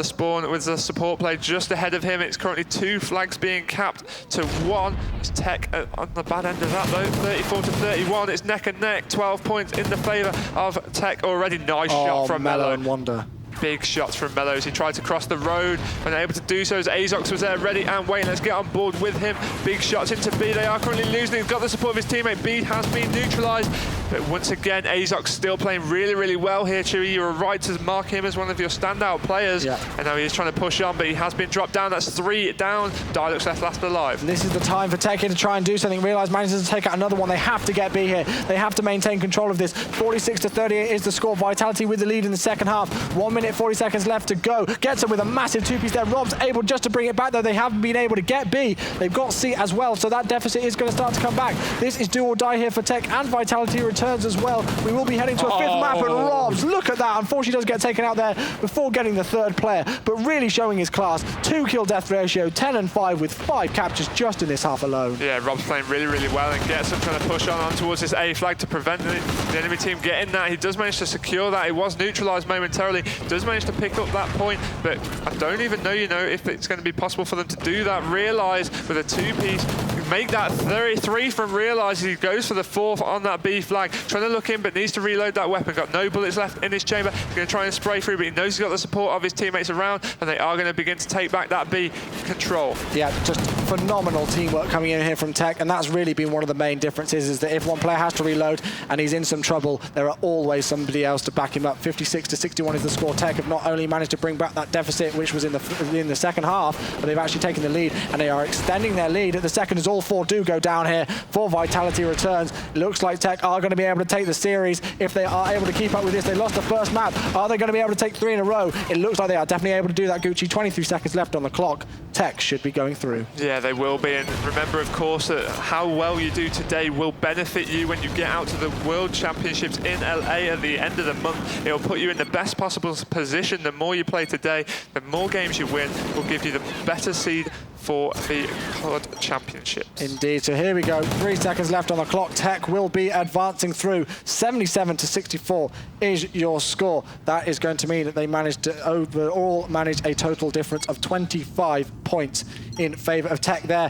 spawn with the support play just ahead of him. It's currently 2 flags being capped to 1. It's TEC on the bad end of that though, 34 to 31. It's neck and neck, 12 points in the favour of TEC already. Nice shot from Mello. And Wonder. Big shots from Mello as he tried to cross the road, and able to do so as Azox was there ready and waiting. Let's get on board with him. Big shots into B. They are currently losing. He's got the support of his teammate. B has been neutralised, but once again Azox still playing really well here. Chewy, you were right to mark him as one of your standout players, and now he is trying to push on, but he has been dropped down. That's 3 down. Dialux last alive. And this is the time for TEC here to try and do something. Realize manages to take out another one. They have to get B here. They have to maintain control of this. 46 to 38 is the score. Vitality with the lead in the second half. 1 minute 40 seconds left to go. Gets him with a massive 2-piece there. Rob's able just to bring it back, though. They haven't been able to get B. They've got C as well, so that deficit is going to start to come back. This is do or die here for TEC, and Vitality Returns as well. We will be heading to a 5th map, and Robs, look at that. Unfortunately, does get taken out there before getting the 3rd player, but really showing his class. 2 kill death ratio, 10 and 5 with 5 captures just in this half alone. Yeah, Rob's playing really well, and gets him trying to push on towards this A flag to prevent the enemy team getting that. He does manage to secure that. He was neutralised momentarily. Does manage to pick up that point, but I don't even know, if it's going to be possible for them to do that. Realize with a 2-piece, make that 33 from Realize. He goes for the 4th on that B flag, trying to look in, but needs to reload that weapon. Got no bullets left in his chamber. He's going to try and spray through, but he knows he's got the support of his teammates around, and they are going to begin to take back that B control. Yeah, just phenomenal teamwork coming in here from TEC, and that's really been one of the main differences, is that if one player has to reload and he's in some trouble, there are always somebody else to back him up. 56 to 61 is the score. TEC have not only managed to bring back that deficit, which was in the second half, but they've actually taken the lead, and they are extending their lead at the second as all 4 do go down here for Vitality Returns. It looks like TEC are going to be able to take the series if they are able to keep up with this. They lost the first map. Are they going to be able to take 3 in a row? It looks like they are definitely able to do that, Gucci. 23 seconds left on the clock. TEC should be going through. Yeah, they will be, and remember, of course, that how well you do today will benefit you when you get out to the World Championships in LA at the end of the month. It will put you in the best possible position. The more you play today, the more games you win will give you the better seed for the COD Championships. Indeed. So here we go. 3 seconds left on the clock. TEC will be advancing through. 77 to 64 is your score. That is going to mean that they managed to overall manage a total difference of 25 points in favour of TEC there.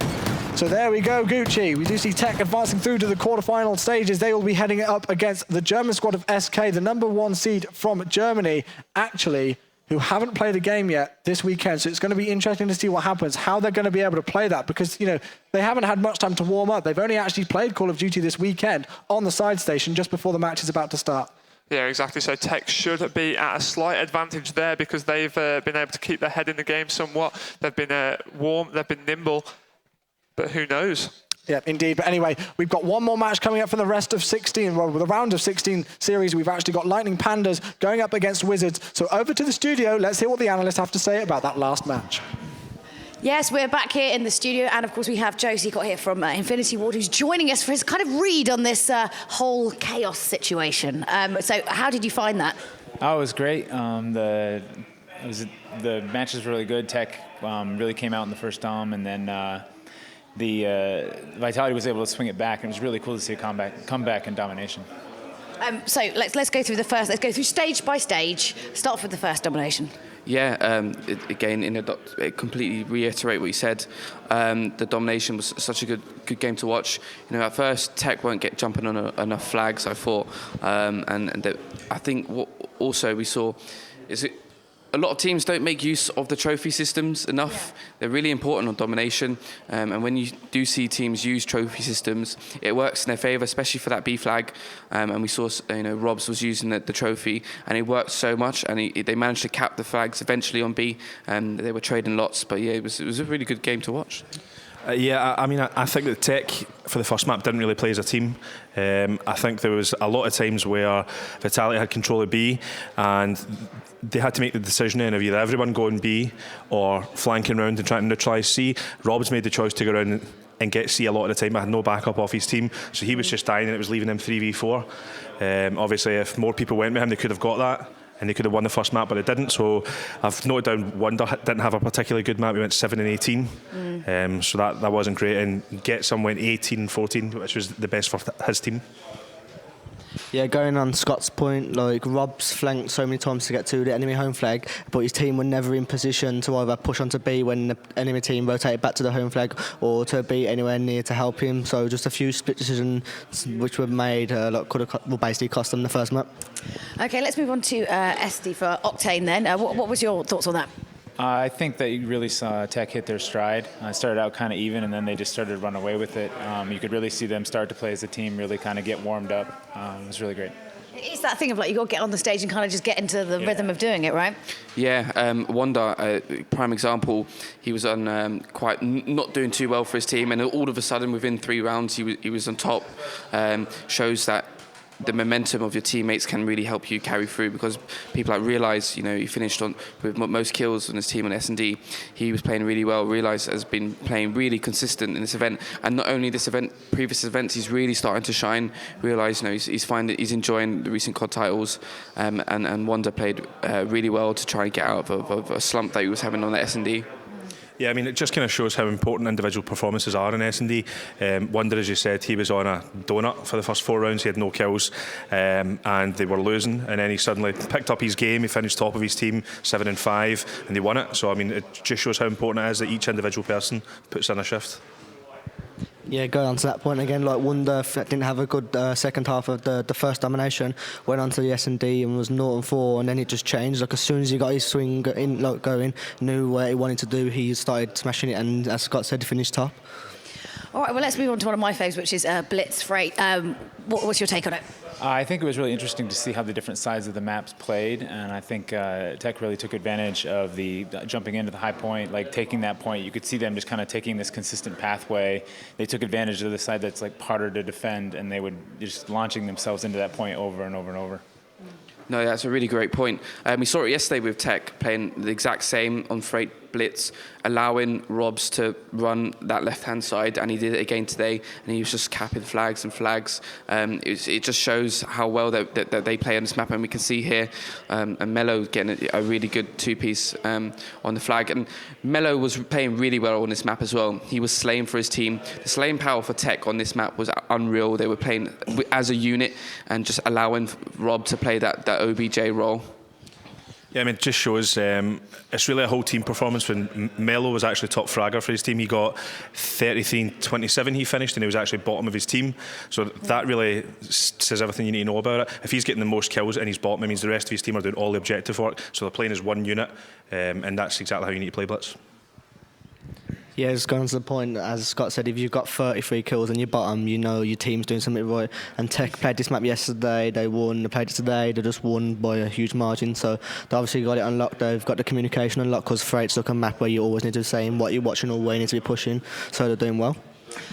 So there we go, Gucci. We do see TEC advancing through to the quarterfinal stages. They will be heading up against the German squad of SK, the #1 seed from Germany, actually, who haven't played a game yet this weekend. So it's going to be interesting to see what happens, how they're going to be able to play that, because, they haven't had much time to warm up. They've only actually played Call of Duty this weekend on the side station just before the match is about to start. Yeah, exactly. So TEC should be at a slight advantage there because they've been able to keep their head in the game somewhat. They've been warm, they've been nimble, but who knows? Yeah, indeed. But anyway, we've got one more match coming up for the rest of 16. Well, with the round of 16 series, we've actually got Lightning Pandas going up against Wizards. So over to the studio. Let's hear what the analysts have to say about that last match. Yes, we're back here in the studio, and of course we have Joe Seacott here from Infinity Ward, who's joining us for his kind of read on this whole chaos situation. So how did you find that? Oh, it was great. The match was really good. TEC really came out in the first dom, and then the Vitality was able to swing it back, and it was really cool to see a comeback and domination. So let's go through the first. Let's go through stage by stage. Start off with the first domination. Yeah, again, completely reiterate what you said. The domination was such a good game to watch. You know, at first TEC won't get jumping on enough flags, I thought, and I think what also we saw is a lot of teams don't make use of the trophy systems enough. Yeah. They're really important on domination, and when you do see teams use trophy systems, it works in their favour, especially for that B flag. And we saw, Robs was using the trophy, and it worked so much, and they managed to cap the flags eventually on B. They were trading lots, but yeah, it was a really good game to watch. I think that TEC for the first map didn't really play as a team. I think there was a lot of times where Vitality had control of B and they had to make the decision then of either everyone going B or flanking around and trying to neutralise C. Rob's made the choice to go around and get C a lot of the time. I had no backup off his team, so he was just dying and it was leaving him 3v4. Obviously, if more people went with him, they could have got that. And they could have won the first map, but it didn't. So I've noted down Wonder didn't have a particularly good map. We went 7 and 18, so that wasn't great. And Getsum went 18 and 14, which was the best for his team. Yeah, going on Scott's point, like Rob's flanked so many times to get to the enemy home flag, but his team were never in position to either push onto B when the enemy team rotated back to the home flag or to be anywhere near to help him. So just a few split decisions which were made will basically cost them the first map. Okay, let's move on to SD for Octane then. What was your thoughts on that? I think that you really saw TEC hit their stride. It started out kind of even, and then they just started to run away with it. You could really see them start to play as a team, really kind of get warmed up. It was really great. It's that thing of you got to get on the stage and kind of just get into the rhythm of doing it, right? Yeah, Wanda, prime example, he was on not doing too well for his team, and all of a sudden within 3 rounds he was on top. Shows that the momentum of your teammates can really help you carry through, because people realise, he finished with most kills on his team on S&D. He was playing really well. Realise has been playing really consistent in this event, and not only this event, previous events, he's really starting to shine. Realise, he's enjoying the recent COD titles, and Wanda played really well to try and get out of a slump that he was having on the S&D. Yeah, it just kind of shows how important individual performances are in S&D. Wonder, as you said, he was on a donut for the first 4 rounds. He had no kills, and they were losing. And then he suddenly picked up his game. He finished top of his team, 7 and 5, and they won it. So, it just shows how important it is that each individual person puts in a shift. Yeah, going on to that point again, Wonder didn't have a good second half of the first domination, went on to the S&D and was 0-4, and then it just changed. As soon as he got his swing going, knew what he wanted to do, he started smashing it, and as Scott said, he finished top. All right, well, let's move on to one of my faves, which is Blitz Freight. What's your take on it? I think it was really interesting to see how the different sides of the maps played, and I think TEC really took advantage of the jumping into the high point, taking that point. You could see them just kind of taking this consistent pathway. They took advantage of the side that's harder to defend, and they would just launching themselves into that point over and over and over. No, that's a really great point. We saw it yesterday with TEC playing the exact same on Freight Blitz, allowing Robs to run that left-hand side, and he did it again today, and he was just capping flags and flags. It just shows how well that they play on this map, and we can see here and Mello getting a really good 2-piece on the flag. And Mello was playing really well on this map as well. He was slaying for his team. The slaying power for TEC on this map was unreal. They were playing as a unit and just allowing Rob to play that OBJ role. Yeah, it just shows it's really a whole team performance. When Mello was actually top fragger for his team, he got 33-27 he finished, and he was actually bottom of his team. So that really says everything you need to know about it. If he's getting the most kills and he's bottom, it means the rest of his team are doing all the objective work. So they're playing as one unit, and that's exactly how you need to play Blitz. Yeah, just going to the point, as Scott said, if you've got 33 kills on your bottom, you know your team's doing something right. And TEC played this map yesterday, they won. They played it today, they just won by a huge margin. So they obviously got it unlocked. They've got the communication unlocked because Freight's like a map where you always need to say what you're watching or where you need to be pushing. So they're doing well.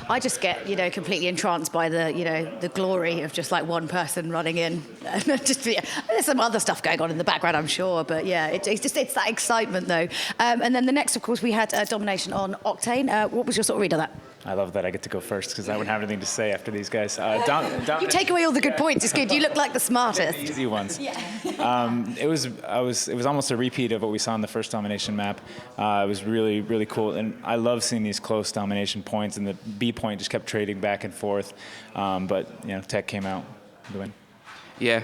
I just get, completely entranced by the glory of just like one person running in. There's some other stuff going on in the background, I'm sure, but yeah, it's that excitement though. And then the next, of course, we had domination on Octane. What was your sort of read of that? I love that I get to go first because I wouldn't have anything to say after these guys. You take away all the good points. It's good. You look like the smartest. Easy ones. Yeah. It was almost a repeat of what we saw in the first domination map. It was really, really cool, and I love seeing these close domination points. And the B point just kept trading back and forth, but TEC came out with the win. Yeah,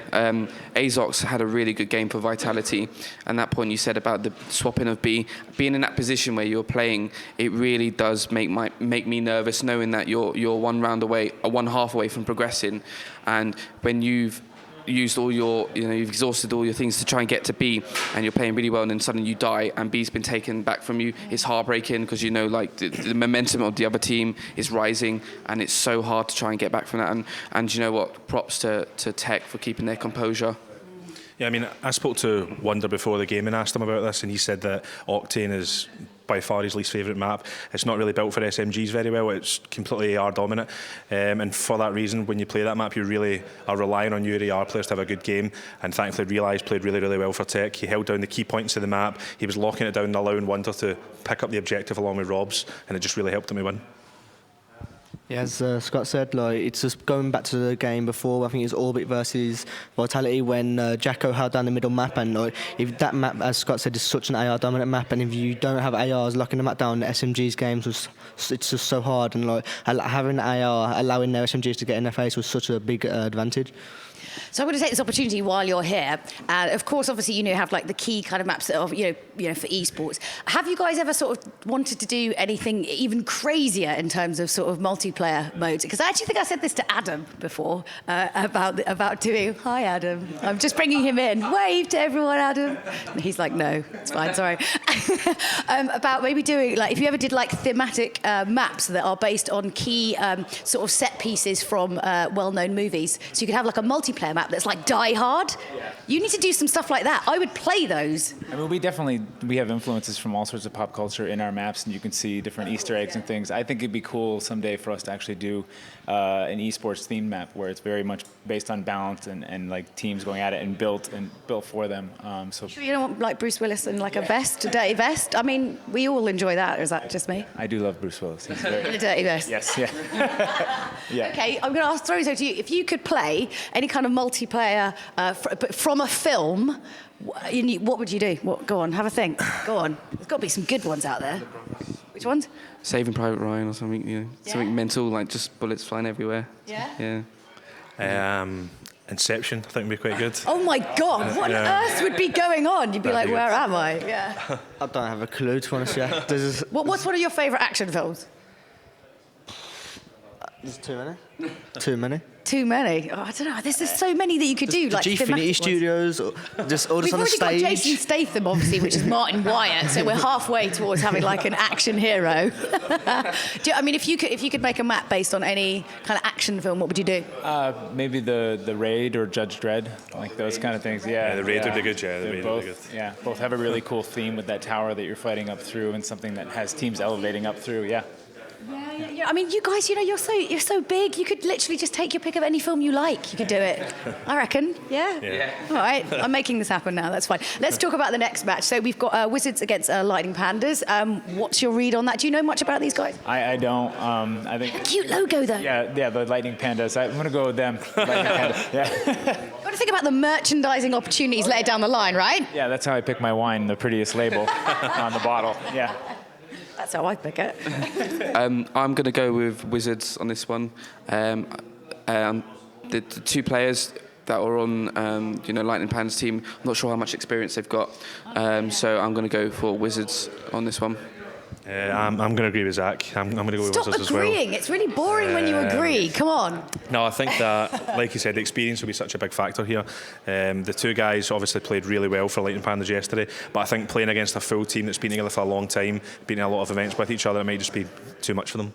Azox had a really good game for Vitality, and that point you said about the swapping of B, being in that position where you're playing, it really does make me nervous knowing that you're one half away from progressing, and when you've used all your, you've exhausted all your things to try and get to B, and you're playing really well, and then suddenly you die, and B's been taken back from you. It's heartbreaking because the momentum of the other team is rising, and it's so hard to try and get back from that. And you know what? Props to TEC for keeping their composure. Yeah, I mean, I spoke to Wonder before the game and asked him about this, and he said that Octane is by far his least favourite map. It's not really built for SMGs very well. It's completely AR dominant, and for that reason, when you play that map, you really are relying on your AR players to have a good game. And thankfully, Realize played really, really well for TEC. He held down the key points of the map. He was locking it down and allowing Wonder to pick up the objective along with Robs, and it just really helped him win. Yeah, as Scott said, it's just going back to the game before. I think it's Orbit versus Vitality when Jacko held down the middle map, and if that map, as Scott said, is such an AR dominant map, and if you don't have ARs locking the map down, the SMG's games it's just so hard, and having AR allowing their SMGs to get in their face was such a big advantage. So I'm going to take this opportunity while you're here. Of course, obviously, you have like the key kind of maps that are, for esports. Have you guys ever sort of wanted to do anything even crazier in terms of sort of multiplayer modes? Because I actually think I said this to Adam before about doing. Hi, Adam. I'm just bringing him in. Wave to everyone, Adam. And he's like, no, it's fine. Sorry. About maybe doing if you ever did thematic maps that are based on key sort of set pieces from well-known movies. So you could have a multiplayer map that's like Die Hard. Yeah. You need to do some stuff like that. I would play those. I mean, we have influences from all sorts of pop culture in our maps, and you can see different Easter eggs and things. I think it'd be cool someday for us to actually do an esports themed map where it's very much based on balance and teams going at it and built for them. So sure you don't want Bruce Willis in a vest, a dirty vest? I mean, we all enjoy that, or is that just me? I do love Bruce Willis. He's very in a dirty vest. Yes, yeah. Yeah. Okay, I'm going to throw this over to you. If you could play any kind of multiplayer from a film, what would you do? Go on, have a think. Go on. There's got to be some good ones out there. Which ones? Saving Private Ryan or something, something mental, just bullets flying everywhere. Yeah? Yeah. Inception, I think would be quite good. Oh my God, what on earth would be going on? You'd be like, where am I? Yeah. I don't have a clue, to be honest. Yeah. What's one of your favourite action films? There's too many. Too many. Too many? Oh, I don't know. There's so many that you could do. The Gfinity Studios, or just on the stage. We've already got Jason Statham, obviously, which is Martin Wyatt. So we're halfway towards having an action hero. If you could make a map based on any kind of action film, what would you do? Maybe the Raid or Judge Dredd, those kind of things. Yeah, the Raid would be good. Yeah, the Raid would be good. Yeah, both have a really cool theme with that tower that you're fighting up through, and something that has teams elevating up through. Yeah. Yeah. I mean, you guys, you're so big. You could literally just take your pick of any film you like. You could do it. I reckon. Yeah. All right. I'm making this happen now. That's fine. Let's talk about the next match. So we've got Wizards against Lightning Pandas. What's your read on that? Do you know much about these guys? I don't. I think. Cute logo though. Yeah. The Lightning Pandas. I'm gonna go with them. Lightning Pandas. Yeah. Got to think about the merchandising opportunities later down the line, right? Yeah. That's how I pick my wine. The prettiest label on the bottle. Yeah. That's how I pick it. I'm going to go with Wizards on this one. The two players that are on, Lightning Pandas team, I'm not sure how much experience they've got. So I'm going to go for Wizards on this one. I'm going to agree with Zach. I'm going to go with Wizards as well. Stop agreeing. It's really boring when you agree. Come on. No, I think that, like you said, the experience will be such a big factor here. The two guys obviously played really well for Lightning Panthers yesterday, but I think playing against a full team that's been together for a long time, been in a lot of events with each other, it might just be too much for them.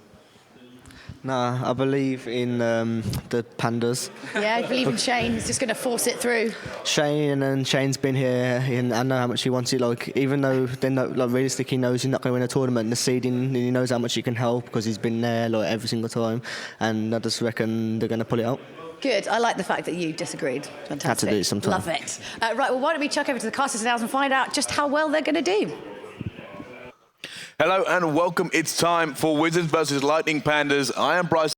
Nah, I believe in the Pandas. Yeah, I believe in Shane. He's just going to force it through. Shane's been here, and I know how much he wants it. Like, even though they know, like, realistically, he knows he's not going to win a tournament, the seeding, he knows how much he can help because he's been there like every single time. And I just reckon they're going to pull it out. Good. I like the fact that you disagreed. Fantastic. Had to do it sometime. Love it. Right. Well, why don't we chuck over to the casters now and find out just how well they're going to do. Hello and welcome. It's time for Wizards versus Lightning Pandas. I am Bryce.